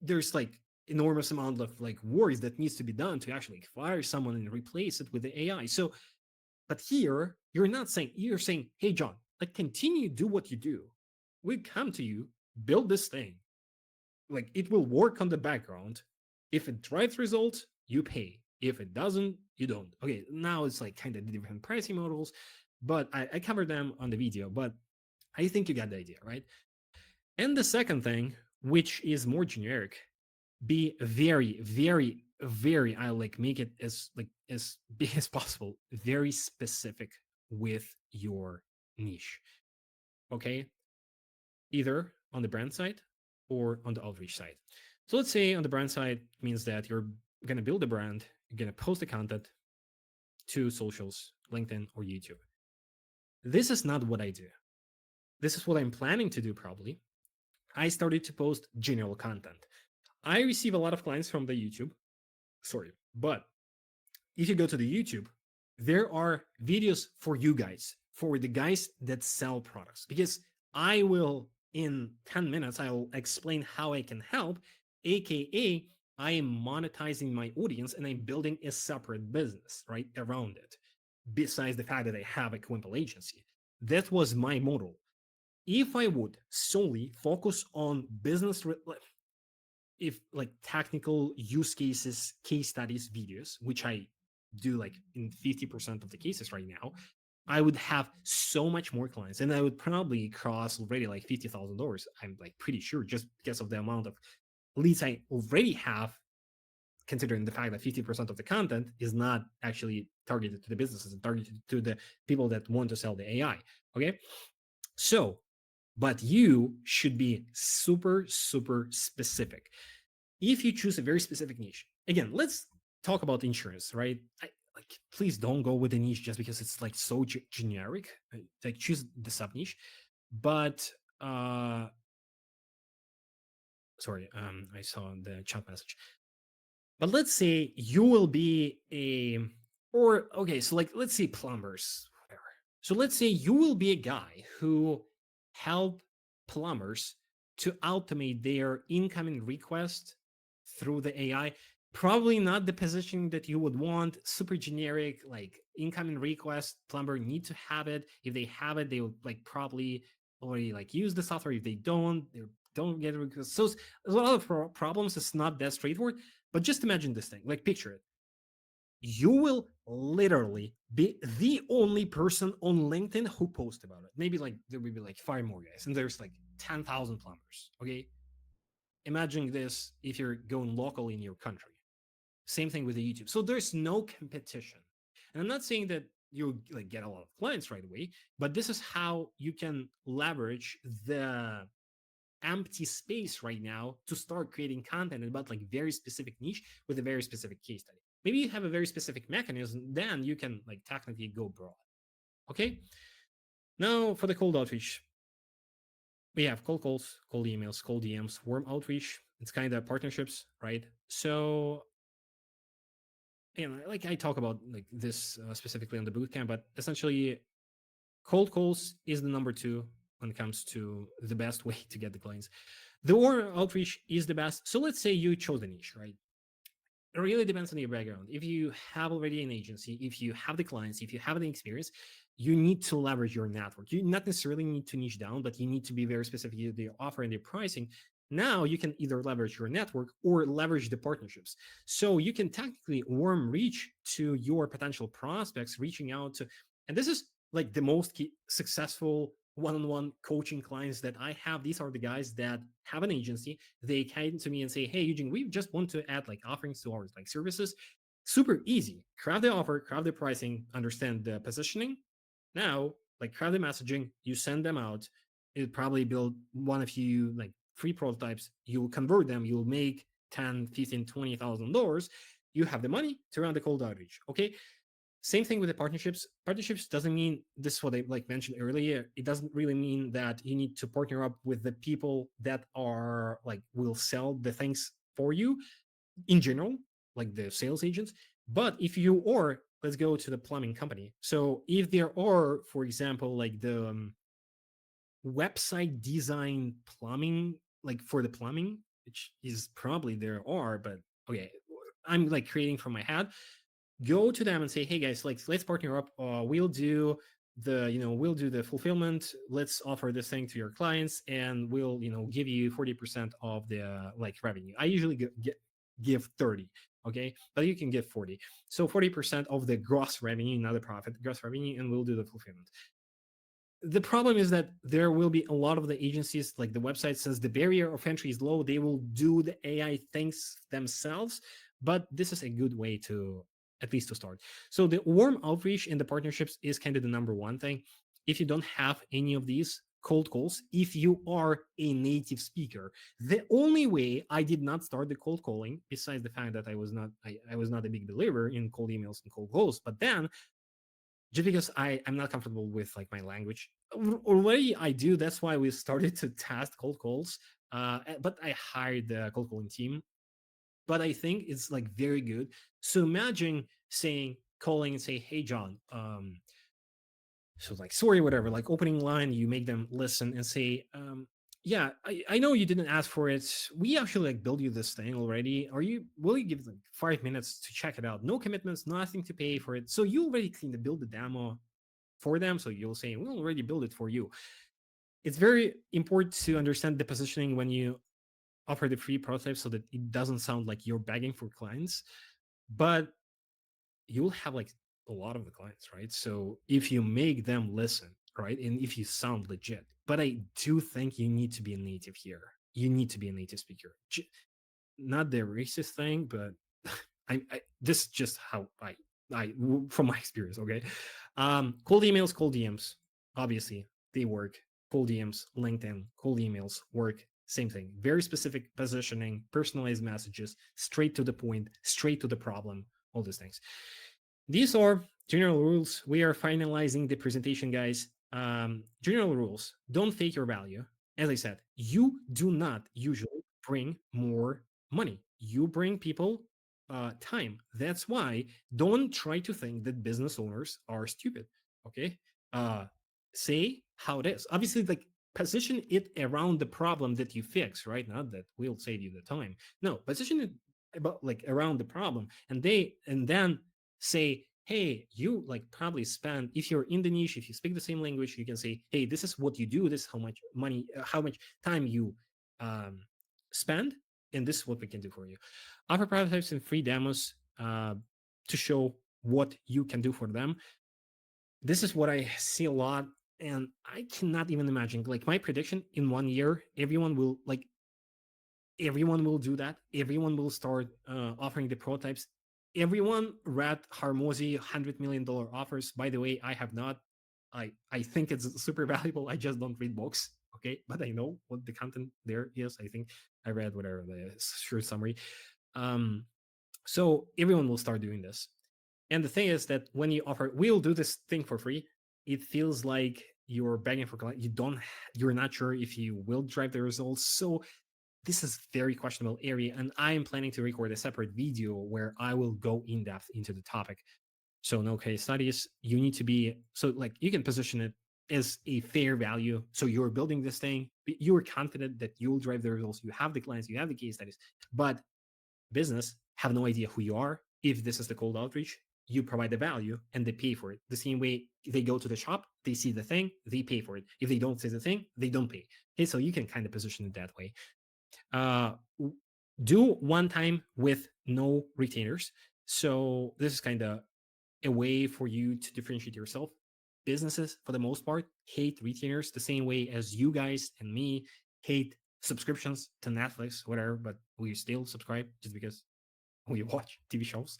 there's like enormous amount of like worries that needs to be done to actually fire someone and replace it with the AI. So, but here you're not saying, you're saying, hey John, like continue do what you do. We come to you, build this thing, like it will work on the background. If it drives results, you pay. If it doesn't, you don't. Okay, now it's like kind of different pricing models, but I covered them on the video, but I think you got the idea, right? And the second thing, which is more generic, be very, very, very, I like make it as big as possible, very specific with your niche. Okay. Either on the brand side or on the outreach side. So let's say on the brand side means that you're going to build a brand, you're going to post the content to socials, LinkedIn or YouTube. This is not what I do. This is what I'm planning to do probably. I started to post general content. I receive a lot of clients from the YouTube. Sorry, but if you go to the YouTube, there are videos for you guys, for the guys that sell products, because I will in 10 minutes, I'll explain how I can help, aka I am monetizing my audience and I'm building a separate business right around it. Besides the fact that I have a Quimple agency, that was my model. If I would solely focus on business, if like technical use cases, case studies, videos, which I do like in 50% of the cases right now, I would have so much more clients and I would probably cross already like $50,000. I'm like pretty sure just because of the amount of leads I already have, considering the fact that 50% of the content is not actually targeted to the businesses and targeted to the people that want to sell the AI. Okay. So, but you should be super, super specific. If you choose a very specific niche, again, let's talk about insurance, right? Like, please don't go with a niche just because it's like so generic. Like, choose the sub niche. But sorry, I saw the chat message. But let's say you will be so like let's say plumbers, whatever. So let's say you will be a guy who help plumbers to automate their incoming request through the AI. Probably not the position that you would want, super generic, like incoming request, plumber need to have it. If they have it, they would like probably already like use the software. If they they don't get it. So there's a lot of problems. It's not that straightforward. But just imagine this thing, like picture it. You will literally be the only person on LinkedIn who posts about it. Maybe like there will be like 5 more guys, and there's like 10,000 plumbers. Okay. Imagine this if you're going local in your country. Same thing with the YouTube. So there's no competition. And I'm not saying that you like get a lot of clients right away, but this is how you can leverage the empty space right now to start creating content about like very specific niche with a very specific case study. Maybe you have a very specific mechanism, then you can like technically go broad. Okay. Now for the cold outreach, we have cold calls, cold emails, cold DMs, warm outreach. It's kind of partnerships, right? So, like I talk about like this specifically on the bootcamp, but essentially, cold calls is the number 2 when it comes to the best way to get the clients. The warm outreach is the best. So let's say you chose a niche, right? It really depends on your background. If you have already an agency, if you have the clients, if you have the experience, you need to leverage your network. You not necessarily need to niche down, but you need to be very specific in the offer and the pricing. Now you can either leverage your network or leverage the partnerships. So you can technically warm reach to your potential prospects, reaching out to, and this is like the most successful one-on-one coaching clients that I have. These are the guys that have an agency. They came to me and say, hey, Eugene, we just want to add like offerings to our like services. Super easy. Craft the offer, craft the pricing, understand the positioning. Now, like craft the messaging, you send them out. It'll probably build one of you like free prototypes. You'll convert them. You'll make $10, $15, $20,000. you have the money to run the cold outreach. Okay. Same thing with the partnerships. Partnerships doesn't mean, this is what I like mentioned earlier. It doesn't really mean that you need to partner up with the people that are like will sell the things for you in general, like the sales agents. But if you are, let's go to the plumbing company. So if there are, for example, like the website design plumbing, like for the plumbing, which is probably there are, but okay, I'm like creating from my head. Go to them and say, hey guys, like let's partner up. We'll do we'll do the fulfillment. Let's offer this thing to your clients, and we'll give you 40% of the like revenue. I usually give 30, okay, but you can give 40. So 40% of the gross revenue, not the profit, gross revenue, and we'll do the fulfillment. The problem is that there will be a lot of the agencies, like the website says the barrier of entry is low, they will do the AI things themselves. But this is a good way to at least to start. So the warm outreach in the partnerships is kind of the number one thing. If you don't have any of these cold calls, if you are a native speaker, the only way I did not start the cold calling, besides the fact that I was not a big believer in cold emails and cold calls, but then just because I'm not comfortable with like my language already, I do. That's why we started to test cold calls. But I hired the cold calling team. But I think it's like very good. So imagine saying, calling and say, hey John, so like sorry, whatever, like opening line, you make them listen and say, yeah, I know you didn't ask for it. We actually like build you this thing already. Will you give like 5 minutes to check it out? No commitments, nothing to pay for it. So you already kind of build the demo for them. So you'll say, we'll already build it for you. It's very important to understand the positioning when you offer the free prototype so that it doesn't sound like you're begging for clients. But you'll have like a lot of the clients, right? So if you make them listen, right, and if you sound legit, but I do think you need to be a native here. You need to be a native speaker. Not the racist thing, but this is just how I from my experience. Okay, cold emails, cold DMs, obviously they work. Cold DMs, LinkedIn, cold emails work. Same thing. Very specific positioning, personalized messages, straight to the point, straight to the problem. All these things. These are general rules. We are finalizing the presentation, guys. General rules. Don't fake your value. As I said, you do not usually bring more money. You bring people time. That's why don't try to think that business owners are stupid. Okay. Say how it is. Obviously, like position it around the problem that you fix, right? Not that will save you the time. No, position it about like around the problem, and then say, hey, you like probably spend, if you're in the niche, if you speak the same language, you can say, hey, this is what you do, this is how much money, how much time you spend, and this is what we can do for you. Offer prototypes and free demos to show what you can do for them. This is what I see a lot, and I cannot even imagine, like my prediction, in 1 year everyone will do that. Everyone will start offering the prototypes. Everyone read Hormozi $100 million offers. By the way, I have not. I think it's super valuable. I just don't read books. Okay, but I know what the content there is. I think I read whatever the short summary. So everyone will start doing this. And the thing is that when you offer, we'll do this thing for free, it feels like you're begging for client. You're not sure if you will drive the results. So this is very questionable area, and I am planning to record a separate video where I will go in depth into the topic. So no case studies. You need to be, so like you can position it as a fair value. So you're building this thing, you're confident that you'll drive the results. You have the clients, you have the case studies, but business have no idea who you are. If this is the cold outreach, you provide the value and they pay for it. The same way they go to the shop, they see the thing, they pay for it. If they don't see the thing, they don't pay. Okay, so you can kind of position it that way. Do one time with no retainers. So this is kind of a way for you to differentiate yourself. Businesses, for the most part, hate retainers the same way as you guys and me hate subscriptions to Netflix, whatever, but we still subscribe just because we watch TV shows.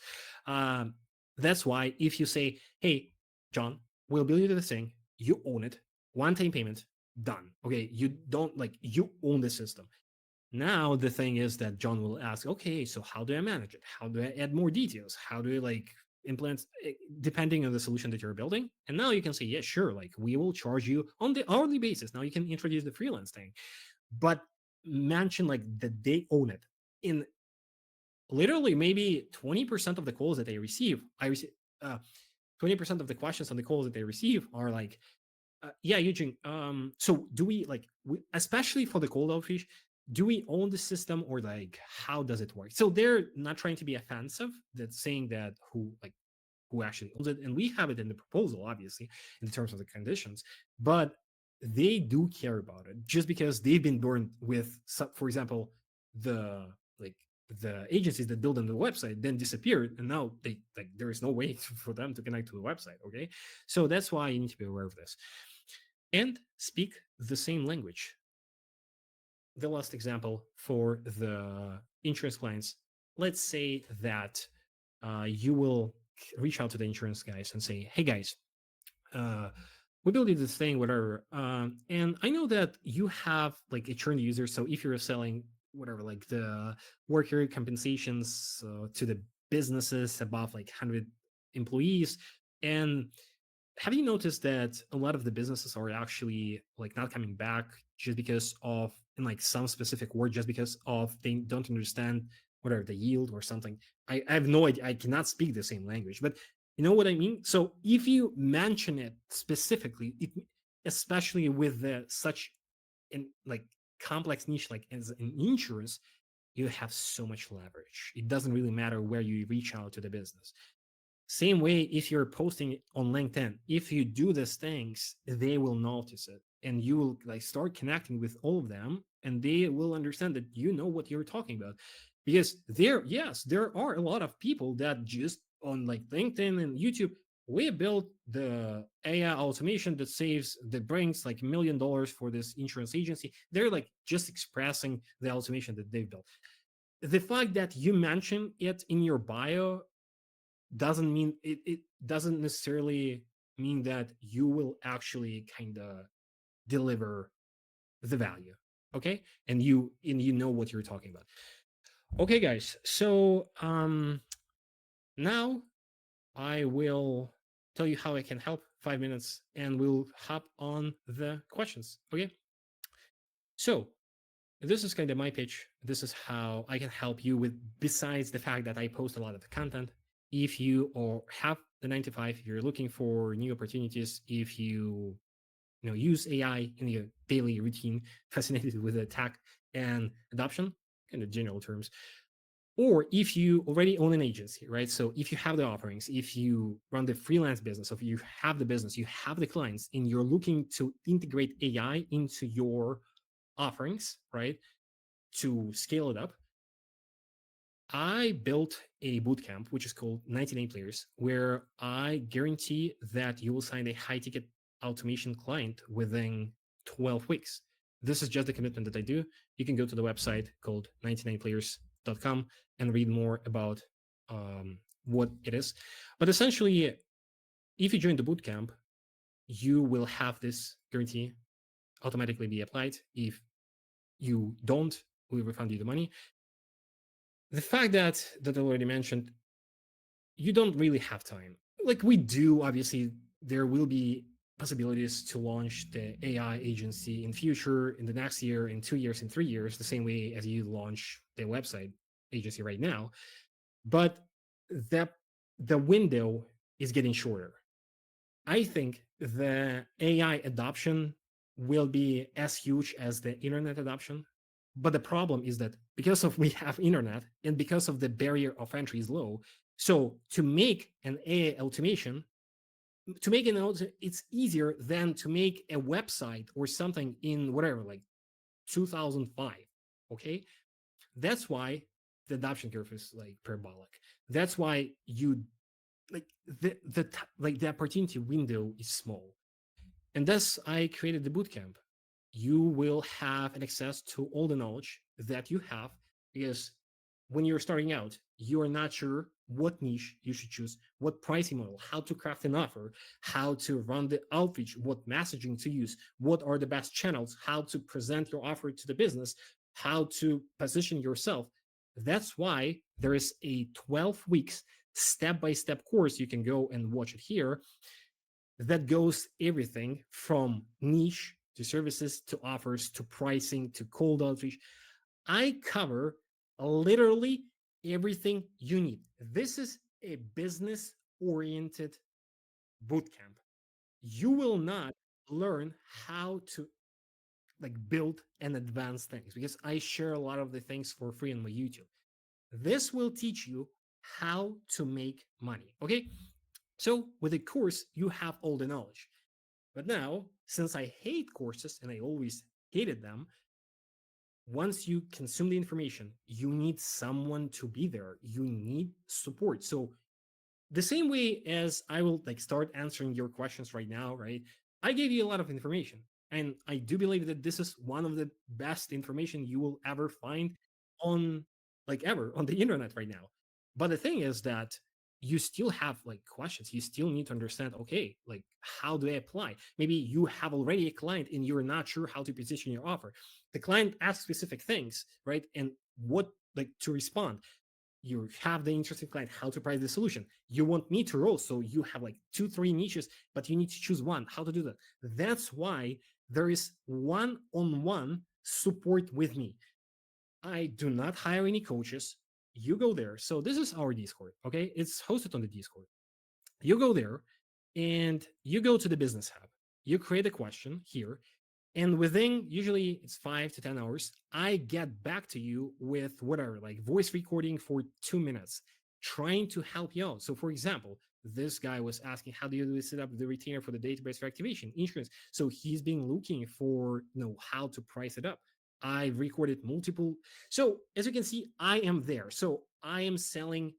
That's why if you say, hey, John, we'll build you this thing, you own it, one time payment, done. Okay, you don't like, you own the system. Now the thing is that John will ask, okay, so how do I manage it? How do I add more details? How do I like implement depending on the solution that you're building? And now you can say, yeah, sure, like we will charge you on the hourly basis. Now you can introduce the freelance thing, but mention like that they own it. In literally maybe 20% of the calls that they receive, I receive 20% of the questions on the calls that they receive are like, yeah, Eugene. So do we like, especially for the cold outreach, do we own the system or like how does it work? So they're not trying to be offensive. That's saying that who actually owns it, and we have it in the proposal, obviously, in terms of the conditions. But they do care about it just because they've been burned with, for example, the like the agencies that build on the website then disappeared, and now they like there is no way for them to connect to the website. Okay, so that's why you need to be aware of this and speak the same language. The last example for the insurance clients, let's say that you will reach out to the insurance guys and say, hey guys, we built this thing, whatever. And I know that you have like a churn user. So if you're selling whatever, like the worker compensations to the businesses above like 100 employees, and have you noticed that a lot of the businesses are actually like not coming back just because of in like some specific word, just because of they don't understand whatever the yield or something? I have no idea. I cannot speak the same language, but you know what I mean? So if you mention it specifically, especially with such in like complex niche like as an insurance, you have so much leverage. It doesn't really matter where you reach out to the business. Same way, if you're posting on LinkedIn, if you do these things, they will notice it, and you will like start connecting with all of them, and they will understand that you know what you're talking about. Because there are a lot of people that just on like LinkedIn and YouTube, we built the AI automation that brings like $1 million for this insurance agency. They're like just expressing the automation that they've built. The fact that you mention it in your bio doesn't mean it doesn't necessarily mean that you will actually kind of deliver the value. Okay, and you know what you're talking about. Okay guys, so now I will tell you how I can help. 5 minutes and we'll hop on the questions. Okay, so this is kind of my pitch. This is how I can help you with, besides the fact that I post a lot of the content. If you or have the 9 to 5, if you're looking for new opportunities, if you use AI in your daily routine, fascinated with the tech and adoption, kind of general terms, or if you already own an agency, right? So if you have the offerings, if you run the freelance business, if you have the business, you have the clients, and you're looking to integrate AI into your offerings, right? To scale it up, I built a bootcamp, which is called 99 Players, where I guarantee that you will sign a high ticket automation client within 12 weeks. This is just the commitment that I do. You can go to the website called 99players.com and read more about what it is. But essentially, if you join the bootcamp, you will have this guarantee automatically be applied. If you don't, we refund you the money. The fact that I already mentioned, you don't really have time. Like we do, obviously, there will be possibilities to launch the AI agency in future, in the next year, in 2 years, in 3 years, the same way as you launch the website agency right now. But that the window is getting shorter. I think the AI adoption will be as huge as the internet adoption. But the problem is that because of we have internet and because of the barrier of entry is low, so to make an AI automation, it's easier than to make a website or something in whatever, like 2005. Okay, that's why the adoption curve is like parabolic. That's why you like the opportunity window is small, and thus I created the bootcamp. You will have an access to all the knowledge that you have, because when you're starting out, you are not sure what niche you should choose, what pricing model, how to craft an offer, how to run the outreach, what messaging to use, what are the best channels, how to present your offer to the business. how to position yourself. That's why there is a 12 weeks step-by-step course. You can go and watch it here, that goes everything from niche to services to offers to pricing to cold outreach. I cover literally everything you need. This is a business oriented bootcamp. You will not learn how to like build and advance things because I share a lot of the things for free on my YouTube. This will teach you how to make money. Okay. So with a course, you have all the knowledge. But now, since I hate courses and I always hated them, once you consume the information, you need someone to be there. You need support. So the same way as I will like start answering your questions right now, right? I gave you a lot of information. And I do believe that this is one of the best information you will ever find on like ever on the internet right now. But the thing is that you still have like questions. You still need to understand, okay, like how do I apply? Maybe you have already a client and you're not sure how to position your offer. The client asks specific things, right? And what like to respond, you have the interesting client, how to price the solution. You want me to roll, so you have like 2 3 niches, but you need to choose one, how to do that. That's why there is one-on-one support with me. I do not hire any coaches. You go there. So this is our Discord. Okay, it's hosted on the Discord. You go there and you go to the business hub. You create a question here, and within usually it's 5 to 10 hours, I get back to you with whatever, like voice recording for 2 minutes, trying to help you out. So for example, this guy was asking, how do you set up the retainer for the database reactivation insurance? So he's been looking for how to price it up. I recorded multiple. So as you can see, I am there. So I am selling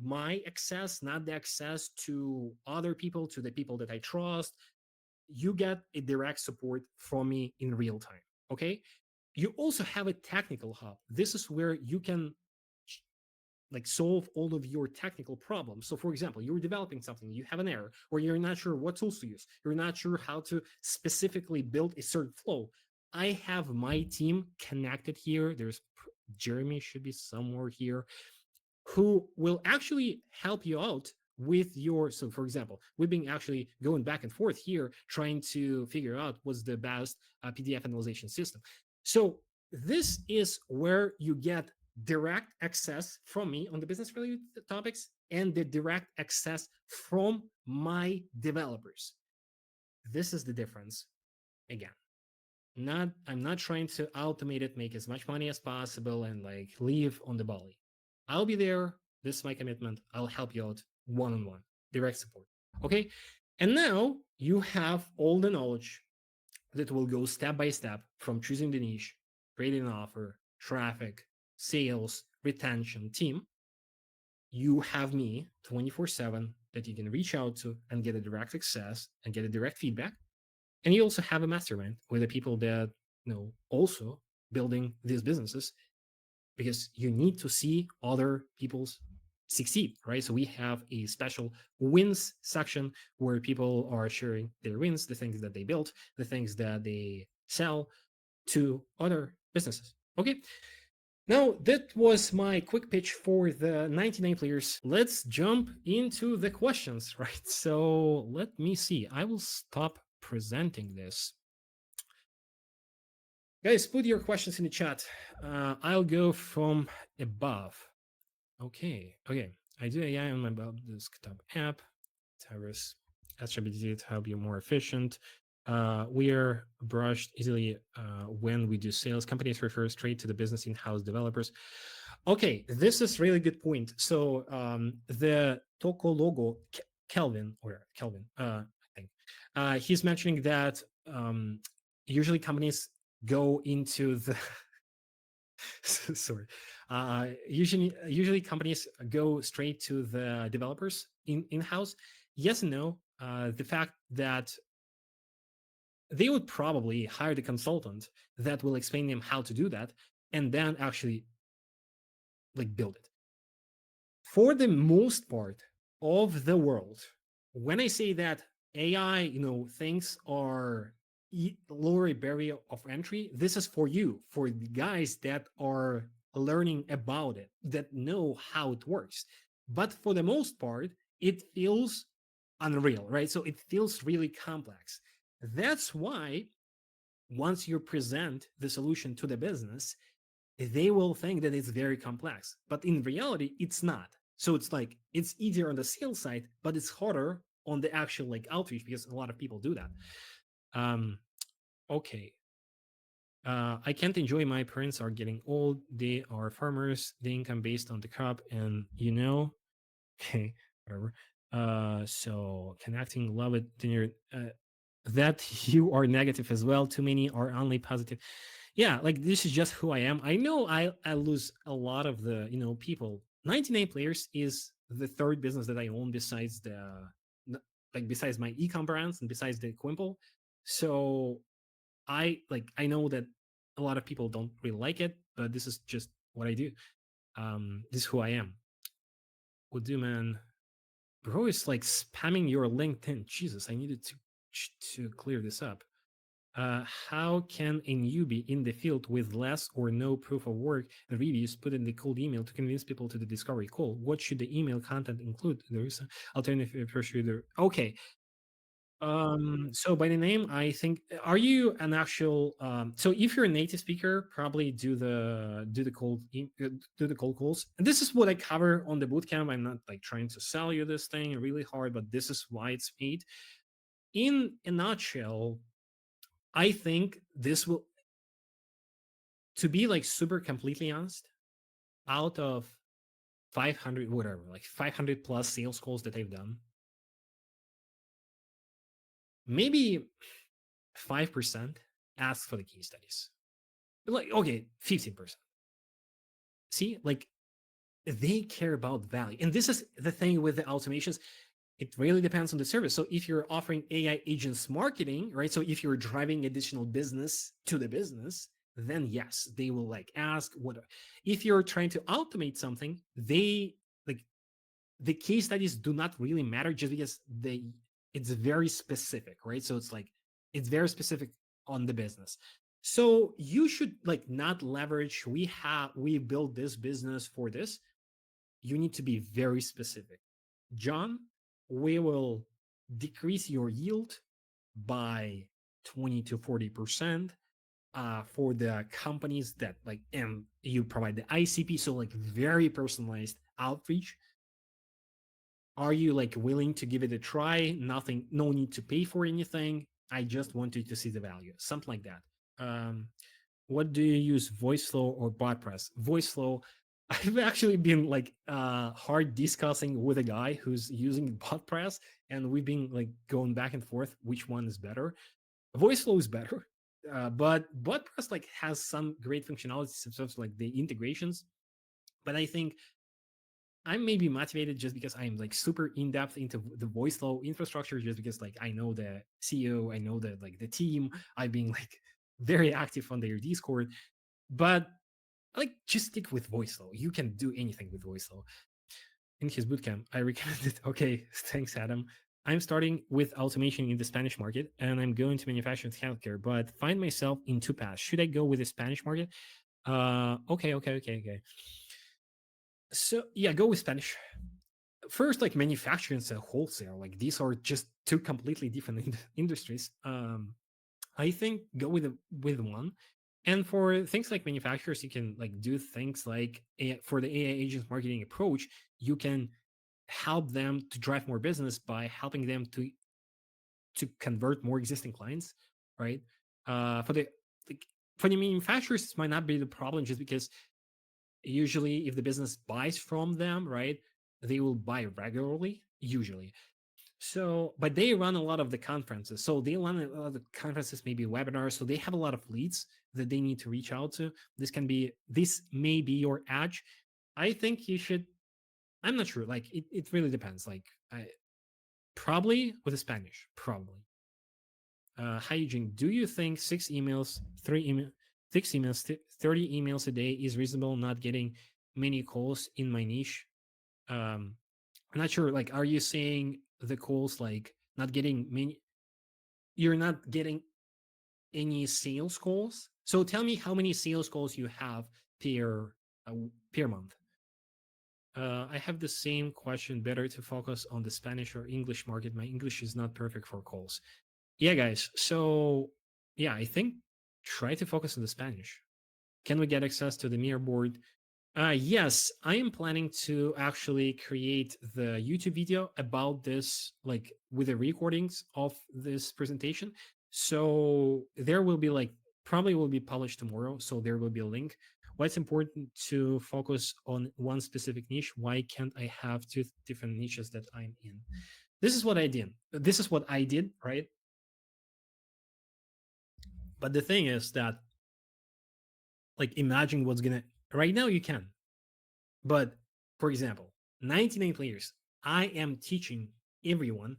my access, not the access to other people, to the people that I trust. You get a direct support from me in real time. Okay. You also have a technical hub. This is where you can like solve all of your technical problems. So for example, you're developing something, you have an error, or you're not sure what tools to use, you're not sure how to specifically build a certain flow. I have my team connected here. There's Jeremy should be somewhere here, who will actually help you out with your. So for example, we've been actually going back and forth here trying to figure out what's the best PDF analyzation system. So this is where you get direct access from me on the business related topics and the direct access from my developers. This is the difference. Again, I'm not trying to automate it, make as much money as possible and like leave on the Bali. I'll be there. This is my commitment. I'll help you out one-on-one, direct support. Okay. And now you have all the knowledge that will go step by step from choosing the niche, creating an offer, traffic, sales, retention, team. You have me 24/7 that you can reach out to and get a direct access and get a direct feedback. And you also have a mastermind with the people that also building these businesses, because you need to see other people's succeed, right? So we have a special wins section where people are sharing their wins, the things that they built, the things that they sell to other businesses. Okay. Now, that was my quick pitch for the 99 players. Let's jump into the questions, right? So let me see. I will stop presenting this. Guys, put your questions in the chat. I'll go from above. Okay. I do AI on my desktop app. Tyrus attributed to help you more efficient. We are brushed easily when we do sales. Companies refer straight to the business in-house developers. Okay, this is really good point. So the Toko logo, Kelvin, I think, he's mentioning that usually companies go into the sorry. Usually companies go straight to the developers in-house. Yes and no. The fact that they would probably hire the consultant that will explain them how to do that and then actually like build it. For the most part of the world, when I say that AI, things are lower barrier of entry. This is for you, for the guys that are learning about it, that know how it works. But for the most part, it feels unreal, right? So it feels really complex. That's why once you present the solution to the business, they will think that it's very complex. But in reality, it's not. So it's like it's easier on the sales side, but it's harder on the actual like outreach because a lot of people do that. Um, okay. I can't enjoy. My parents are getting old. They are farmers. The income based on the crop, and okay, whatever. So connecting, love it. Then you're that you are negative as well. Too many are only positive. Yeah, like this is just who I am. I know I lose a lot of the people. 99 Players is the third business that I own besides like besides my ecom brands and besides the Quimple. So I know that a lot of people don't really like it, but this is just what I do. This is who I am. Would do, man. Bro is like spamming your LinkedIn. Jesus, I needed to clear this up. How can a newbie in the field with less or no proof of work and reviews put in the cold email to convince people to the discovery call? What should the email content include? There is an alternative pursuer. Okay, so by the name, I think are you an actual so if you're a native speaker, probably do the cold calls. And this is what I cover on the bootcamp. I'm not like trying to sell you this thing really hard, but this is why it's made. In a nutshell, I think this will to be like super completely honest, out of 500 whatever, like 500 plus sales calls that I've done, maybe 5% ask for the case studies. Like okay, 15%. See, like they care about value. And this is the thing with the automations. It really depends on the service. So if you're offering AI agents marketing, right? So if you're driving additional business to the business, then yes, they will like ask what if you're trying to automate something, they like the case studies do not really matter just because it's very specific, right? So it's like it's very specific on the business. So you should like not leverage we build this business for this. You need to be very specific. John, we will decrease your yield by 20 to 40% for the companies that like and you provide the ICP, so like very personalized outreach. Are you like willing to give it a try? Nothing, no need to pay for anything. I just wanted to see the value, something like that. What do you use, VoiceFlow or BotPress? VoiceFlow, I've actually been like hard discussing with a guy who's using BotPress, and we've been like going back and forth which one is better. VoiceFlow is better, but BotPress like has some great functionalities, such as like the integrations. But I think I'm maybe motivated just because I'm like super in depth into the VoiceFlow infrastructure, just because like I know the CEO, I know the like the team. I've been like very active on their Discord, but like just stick with VoiceFlow. You can do anything with VoiceFlow. In his bootcamp, I recommended. Okay, thanks, Adam. I'm starting with automation in the Spanish market, and I'm going to manufacturing healthcare, but find myself in two paths. Should I go with the Spanish market? Okay. So yeah, go with Spanish. First, like manufacturing and wholesale, like these are just two completely different industries. I think go with one. And for things like manufacturers, you can like do things like for the AI agents marketing approach, you can help them to drive more business by helping them to convert more existing clients, right? For the like for the manufacturers, this might not be the problem just because usually if the business buys from them, right, they will buy regularly, usually. So, but they run a lot of the conferences. So they run a lot of the conferences, maybe webinars. So they have a lot of leads that they need to reach out to. This may be your edge. I think you should, I'm not sure. Like it really depends. Like probably with the Spanish, probably. Hi Eugene, do you think 30 emails a day is reasonable? Not getting many calls in my niche. I'm not sure. Like, are you saying the calls like not getting many? You're not getting any sales calls? So tell me how many sales calls you have per per month. I have the same question. Better to focus on the Spanish or English market. My English is not perfect for calls. Yeah, guys. So yeah, I think try to focus on the Spanish. Can we get access to the mirror board? Yes, I am planning to actually create the YouTube video about this, like with the recordings of this presentation. So there will be like probably will be published tomorrow. So there will be a link. Why it's important to focus on one specific niche? Why can't I have two different niches that I'm in? This is what I did. This is what I did, right? But the thing is that, like, imagine what's gonna right now you can. But for example, 99 players, I am teaching everyone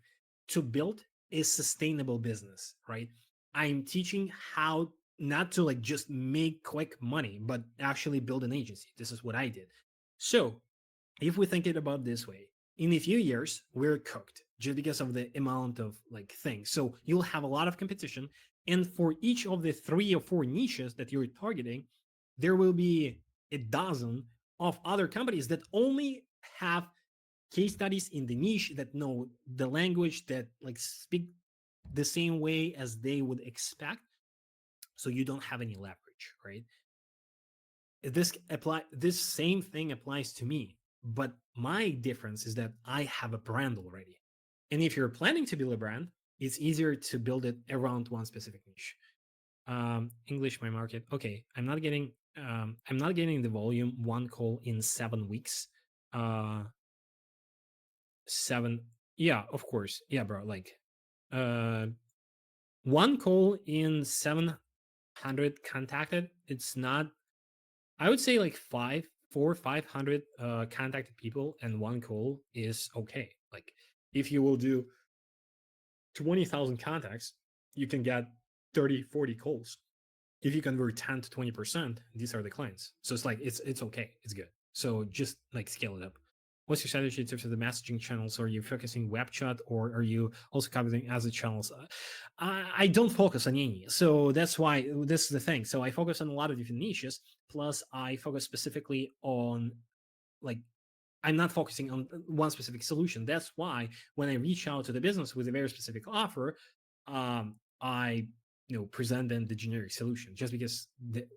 to build a sustainable business, right? I'm teaching how not to like just make quick money, but actually build an agency. This is what I did. So if we think it about this way, in a few years, we're cooked just because of the amount of like things. So you'll have a lot of competition. And for each of the 3 or 4 niches that you're targeting, there will be a dozen of other companies that only have case studies in the niche, that know the language, that like speak the same way as they would expect. So you don't have any leverage, right? This same thing applies to me, but my difference is that I have a brand already. And if you're planning to build a brand, it's easier to build it around one specific niche. English, my market. Okay, I'm not getting the volume one call in 7 weeks. 7, yeah, of course. Yeah, bro. Like one call in 700 contacted. It's not, I would say like 500 contacted people and one call is okay. Like if you will do 20,000 contacts, you can get 30, 40 calls. If you convert 10 to 20%, these are the clients. So it's like, it's okay. It's good. So just like scale it up. What's your strategy in terms of the messaging channels? Are you focusing web chat or are you also covering other channels? I don't focus on any. So that's why this is the thing. So I focus on a lot of different niches. Plus I focus specifically on like, I'm not focusing on one specific solution. That's why when I reach out to the business with a very specific offer, I present them the generic solution just because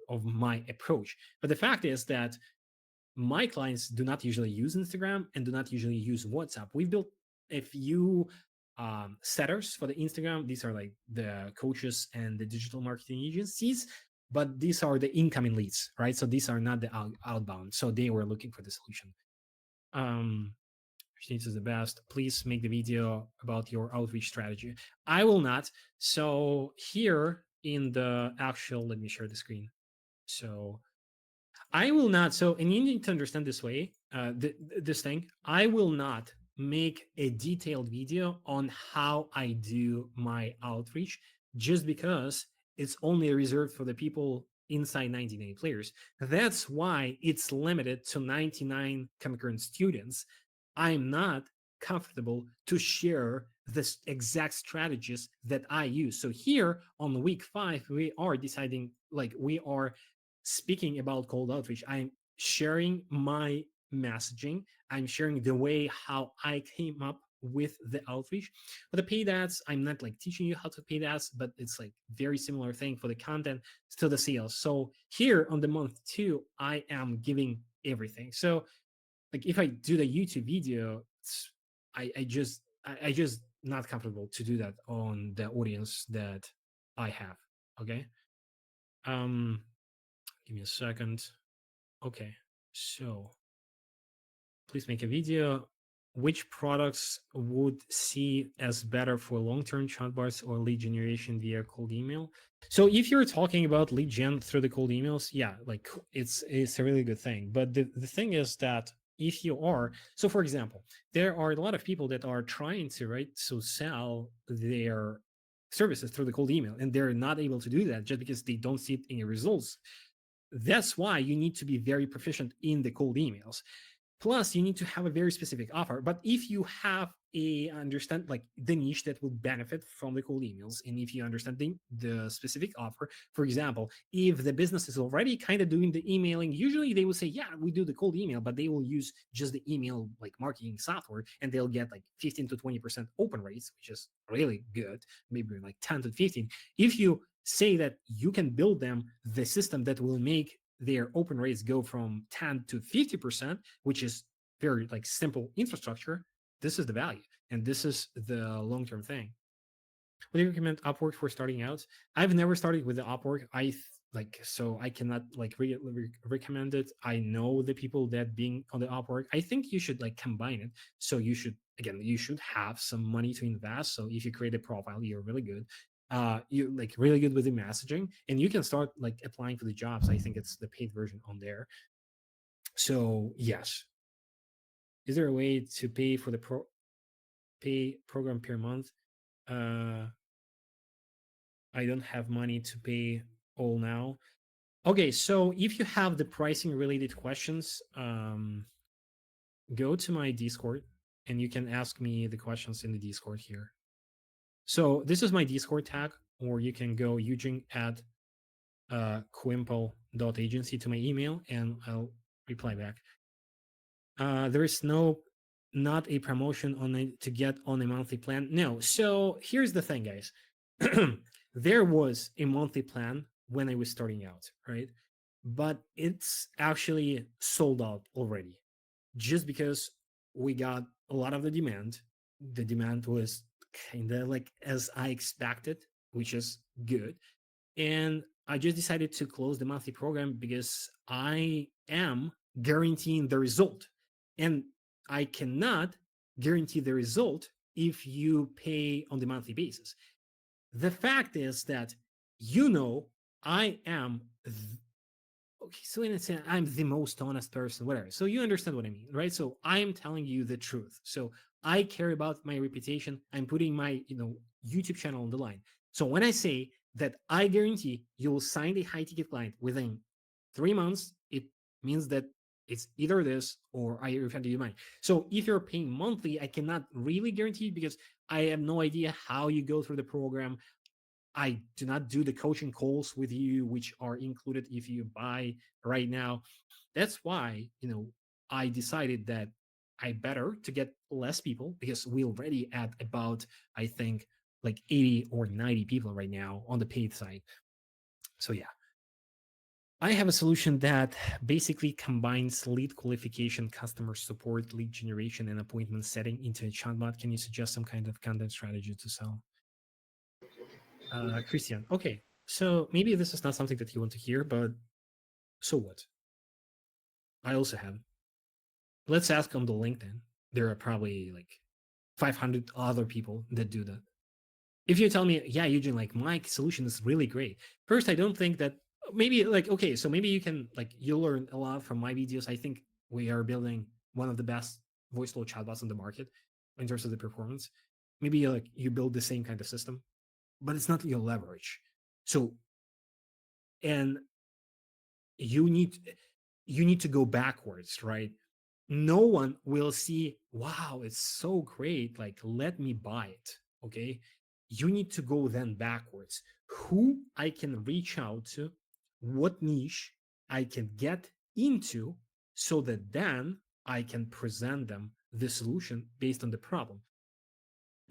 of my approach. But the fact is that my clients do not usually use Instagram and do not usually use WhatsApp. We've built a few setters for the Instagram. These are like the coaches and the digital marketing agencies, but these are the incoming leads, right? So these are not the outbound. So they were looking for the solution. This is the best. Please make the video about your outreach strategy. I will not. So here in the actual, let me share the screen. So I will not. So, and you need to understand this way, this thing. I will not make a detailed video on how I do my outreach just because it's only reserved for the people inside 99 players. That's why it's limited to 99 concurrent students. I'm not comfortable to share the exact strategies that I use. So here on week 5, we are deciding, like we are speaking about cold outreach. I'm sharing my messaging. I'm sharing the way how I came up with the outreach. For the paid ads, I'm not like teaching you how to paid ads, but it's like very similar thing for the content to the sales. So here on the month 2, I am giving everything. So like if I do the YouTube video, I just not comfortable to do that on the audience that I have. Okay. Give me a second. Okay, so please make a video. Which products would see as better for long-term chatbots or lead generation via cold email? So if you're talking about lead gen through the cold emails, yeah, like it's a really good thing. But the thing is that if you are, so for example, there are a lot of people that are trying to, right, so sell their services through the cold email, and they're not able to do that just because they don't see any results. That's why you need to be very proficient in the cold emails. Plus, you need to have a very specific offer. But if you have a understand like the niche that will benefit from the cold emails, and if you understand the specific offer, for example, if the business is already kind of doing the emailing, usually they will say, yeah, we do the cold email, but they will use just the email like marketing software, and they'll get like 15 to 20% open rates, which is really good, maybe like 10 to 15. If you say that you can build them the system that will make their open rates go from 10 to 50%, which is very like simple infrastructure, this is the value, and this is the long-term thing. Would you recommend Upwork for starting out? I've never started with the Upwork. So I cannot like recommend it. I know the people that being on the Upwork. I think you should like combine it. So you should have some money to invest. So if you create a profile, you're really good. You're like really good with the messaging, and you can start like applying for the jobs. I think it's the paid version on there. So yes, is there a way to pay for the pay program per month? I don't have money to pay all now. Okay, so if you have the pricing related questions, go to my Discord and you can ask me the questions in the Discord here. So this is my Discord tag, or you can go Eugene at quimple.agency to my email and I'll reply back. There is not a promotion on it to get on a monthly plan. No. So here's the thing, guys. There was a monthly plan when I was starting out, right? But it's actually sold out already, just because we got a lot of the demand. The demand was kind of like as I expected, which is good. And I just decided to close the monthly program because I am guaranteeing the result. And I cannot guarantee the result if you pay on the monthly basis. The fact is that I am okay, so in a sense, I'm the most honest person, whatever. So you understand what I mean, right? So I am telling you the truth. So I care about my reputation. I'm putting my, YouTube channel on the line. So when I say that I guarantee you will sign a high ticket client within 3 months, it means that it's either this or I refund you money. So if you're paying monthly, I cannot really guarantee because I have no idea how you go through the program. I do not do the coaching calls with you, which are included if you buy right now. That's why, I decided that I better to get less people because we already at about, I think, like 80 or 90 people right now on the paid side. So yeah. I have a solution that basically combines lead qualification, customer support, lead generation, and appointment setting into a chatbot. Can you suggest some kind of content strategy to sell? Christian, okay. So maybe this is not something that you want to hear, but so what? I also have. Let's ask on the LinkedIn. There are probably like 500 other people that do that. If you tell me, yeah, Eugene, like my solution is really great. First, I don't think that maybe like, okay, so maybe you can like, you'll learn a lot from my videos. I think we are building one of the best voice load chatbots on the market in terms of the performance. Maybe like you build the same kind of system, but it's not your leverage. So, and you need to go backwards, right? No one will see, wow, it's so great, like let me buy it. Okay, you need to go then backwards. Who I can reach out to, what niche I can get into, so that then I can present them the solution based on the problem.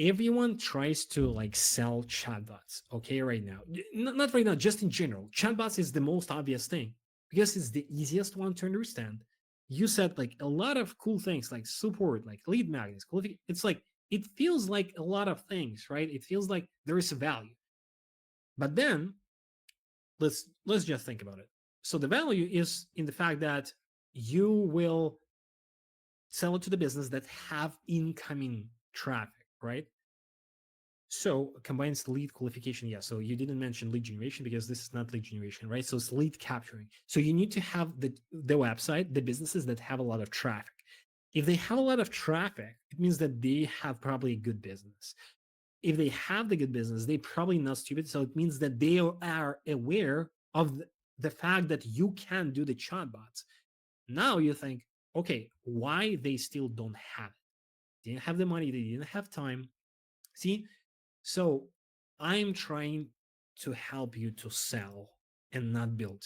Everyone tries to like sell chatbots, okay, right now. Not right now, just in general. Chatbots is the most obvious thing because it's the easiest one to understand. You said like a lot of cool things like support, like lead magnets. It's like it feels like a lot of things, right? It feels like there is a value. But then let's just think about it. So the value is in the fact that you will sell it to the business that have incoming traffic, right? So combines lead qualification. Yeah. So you didn't mention lead generation because this is not lead generation, right? So it's lead capturing. So you need to have the website, the businesses that have a lot of traffic. If they have a lot of traffic, it means that they have probably a good business. If they have the good business, they probably not stupid. So it means that they are aware of the fact that you can do the chatbots. Now you think, Okay, why they still don't have it? They didn't have the money, they didn't have time. See, so I'm trying to help you to sell and not build.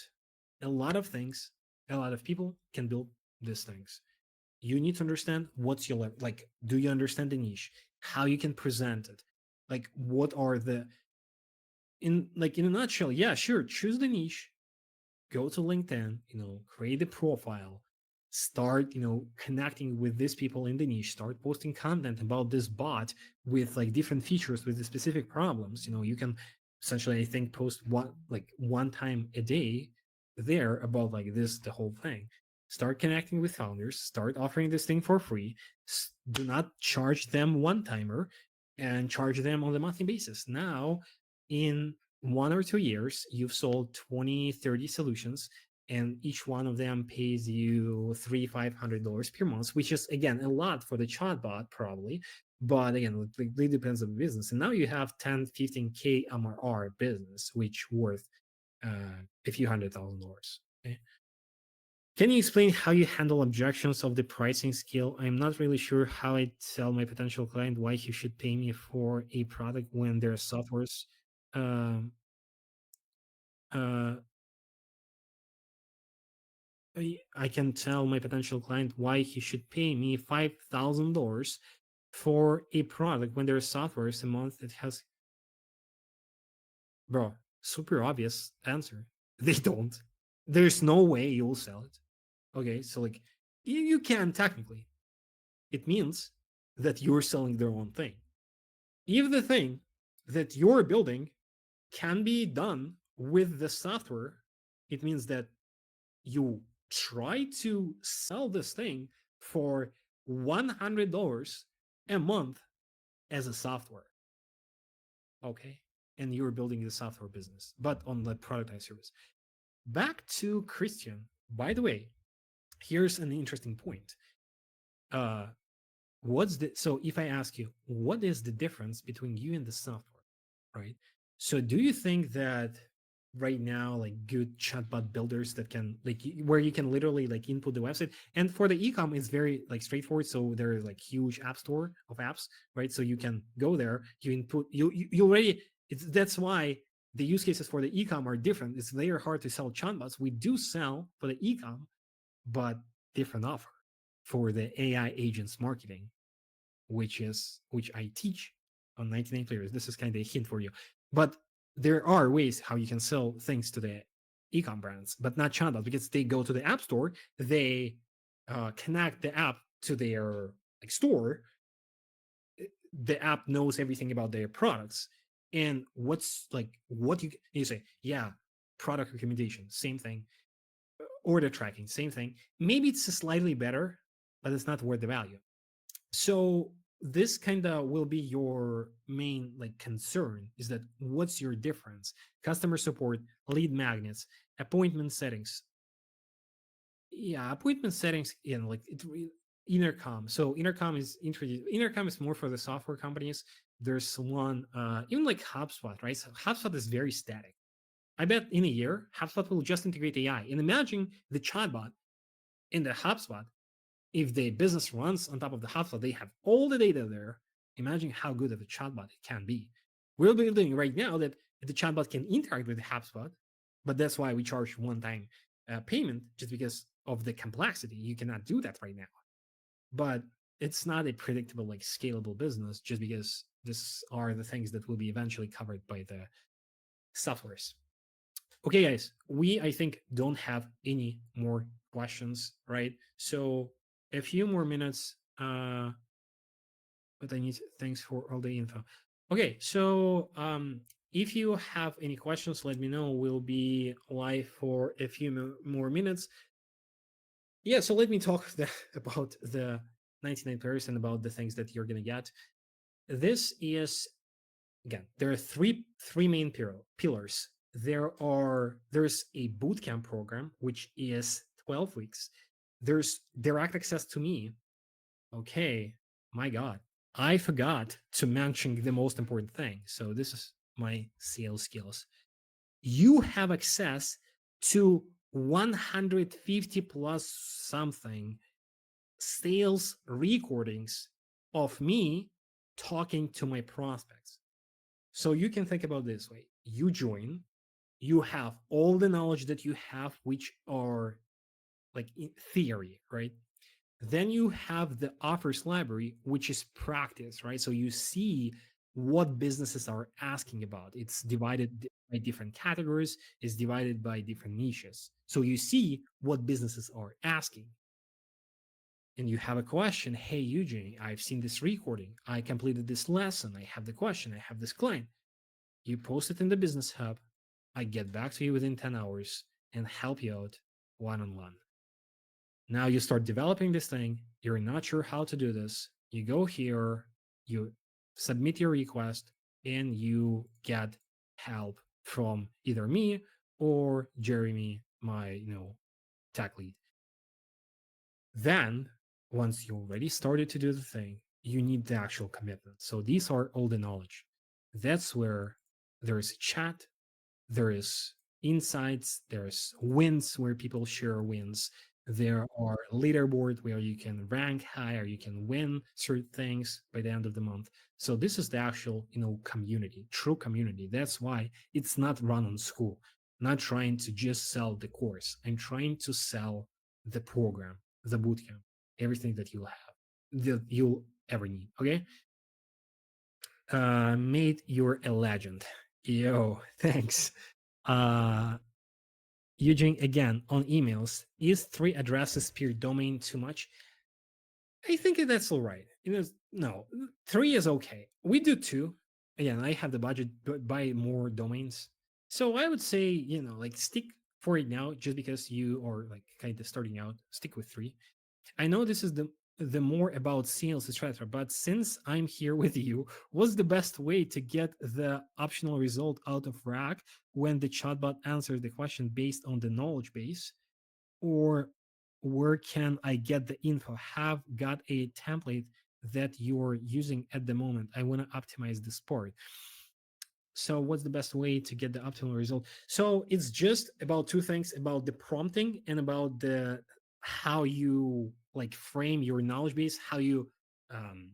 A lot of things, a lot of people can build these things. You need to understand what's your like. Do you understand the niche? How you can present it? Like, what are the in a nutshell? Yeah, sure. Choose the niche. Go to LinkedIn. Create a profile. Start, connecting with these people in the niche. Start posting content about this bot with like different features with the specific problems. You can essentially, I think, post one time a day there about like this the whole thing. Start connecting with founders. Start offering this thing for free. Do not charge them one timer, and charge them on a monthly basis. Now, in 1 or 2 years, you've sold 20, 30 solutions, and each one of them pays you $300-$500 per month, which is again a lot for the chatbot, probably. But again, it really depends on the business. And now you have 10, 15K MRR business, which worth a few $100,000. Okay. Can you explain how you handle objections of the pricing scale? I'm not really sure how I tell my potential client why he should pay me for a product when their softwares um, uh, I can tell my potential client why he should pay me $5,000 for a product when there's software a month that has, bro, super obvious answer. They don't. There's no way you'll sell it. Okay, so like you can technically. It means that you're selling their own thing. If the thing that you're building can be done with the software, it means that you try to sell this thing for $100 a month as a software. Okay. And you're building the software business, but on the productized service. Back to Christian. By the way, here's an interesting point. So if I ask you, what is the difference between you and the software, right? So do you think that right now, like good chatbot builders that can like where you can literally like input the website, and for the ecom it's very like straightforward. So there's like huge app store of apps, right? So you can go there, you input, you already, that's why the use cases for the ecom are different. It's very hard to sell chatbots. We do sell for the ecom, but different offer for the AI agents marketing, which I teach on 99 Players. This is kind of a hint for you. But there are ways how you can sell things to the ecom brands, but not chatbots, because they go to the app store, they connect the app to their like store. The app knows everything about their products, and what you say, yeah, product recommendation, same thing, order tracking, same thing. Maybe it's slightly better, but it's not worth the value. So this kind of will be your main like concern, is that what's your difference? Customer support, lead magnets, appointment settings. Yeah, appointment settings in like intercom. So intercom is introduced. Intercom is more for the software companies. There's one even like HubSpot, right? So HubSpot is very static. I bet in a year HubSpot will just integrate AI. And imagine the chatbot in the HubSpot. If the business runs on top of the HubSpot, they have all the data there. Imagine how good of a chatbot it can be. We're building right now that the chatbot can interact with the HubSpot, but that's why we charge one-time payment, just because of the complexity. You cannot do that right now. But it's not a predictable, like scalable business, just because these are the things that will be eventually covered by the softwares. Okay, guys, we, I think, don't have any more questions, right? So a few more minutes, but I need, thanks for all the info. Okay, so if you have any questions, let me know. We'll be live for a few more minutes. Yeah, so let me talk about the 99 Players and about the things that you're gonna get. This is, again, there are three main pillars. There's a bootcamp program, which is 12 weeks. There's direct access to me. Okay, my God, I forgot to mention the most important thing. So this is my sales skills. You have access to 150 plus something sales recordings of me talking to my prospects. So you can think about this way: you join, you have all the knowledge that you have, which are like in theory, right? Then you have the offers library, which is practice, right? So you see what businesses are asking about. It's divided by different categories, it's divided by different niches. So you see what businesses are asking. And you have a question: hey, Eugene, I've seen this recording. I completed this lesson. I have the question. I have this client. You post it in the business hub. I get back to you within 10 hours and help you out one on one. Now you start developing this thing. You're not sure how to do this. You go here, you submit your request, and you get help from either me or Jeremy, my tech lead. Then, once you already started to do the thing, you need the actual commitment. So these are all the knowledge. That's where there is a chat, there is insights, there's wins where people share wins. There are leaderboard where you can rank higher, you can win certain things by the end of the month. So this is the actual, community, true community. That's why it's not run on school. I'm not trying to just sell the course. I'm trying to sell the program, the bootcamp, everything that you'll have, that you'll ever need. Okay. Made you're a legend. Yo, thanks. Eugene, again, on emails, is 3 addresses per domain too much? I think that's all right. No, 3 is okay. We do 2. Again, I have the budget to buy more domains. So I would say, like stick for it now, just because you are like kind of starting out, stick with 3. I know this is the more about sales, etc. But since I'm here with you, what's the best way to get the optional result out of Rack when the chatbot answers the question based on the knowledge base? Or where can I get the info? Have got a template that you're using at the moment. I want to optimize this part. So what's the best way to get the optimal result? So it's just about 2 things: about the prompting and about the how you like frame your knowledge base, how you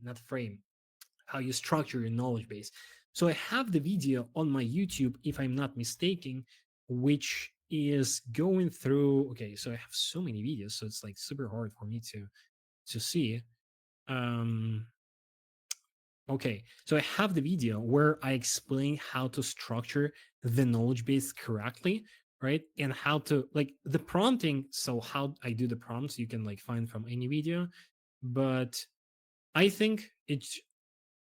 not frame, how you structure your knowledge base. So I have the video on my YouTube, if I'm not mistaken, which is going through. Okay, so I have so many videos, so it's like super hard for me to see. Okay, so I have the video where I explain how to structure the knowledge base correctly, right? And how to like the prompting. So how I do the prompts, you can like find from any video. But I think it's,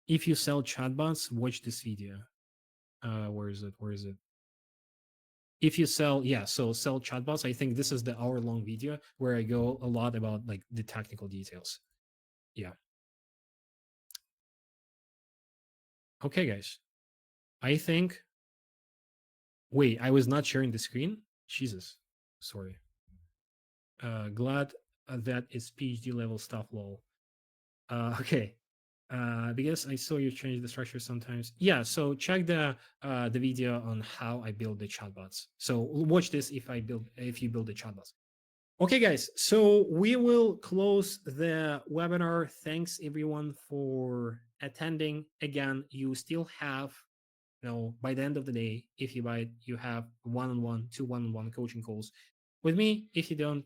if you sell chatbots, watch this video. Where is it? Where is it? If you sell, yeah, so sell chatbots, I think this is the hour-long video where I go a lot about like the technical details. Yeah. Okay, guys. I think. Wait, I was not sharing the screen? Jesus. Sorry. Glad that it's PhD level stuff, lol. Okay. Because I saw you change the structure sometimes. Yeah, so check the video on how I build the chatbots. So watch this if you build the chatbots. Okay, guys, so we will close the webinar. Thanks everyone for attending. Again, you still have, by the end of the day, if you buy it, you have one-on-one, 2 one-on-one coaching calls with me. If you don't,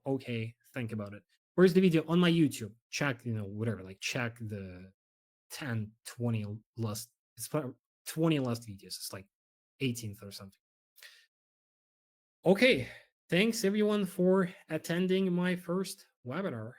okay, think about it. Where's the video? On my YouTube. Check, whatever, like check the 10, 20 last, it's 20 last videos. It's like 18th or something. Okay, thanks everyone for attending my first webinar.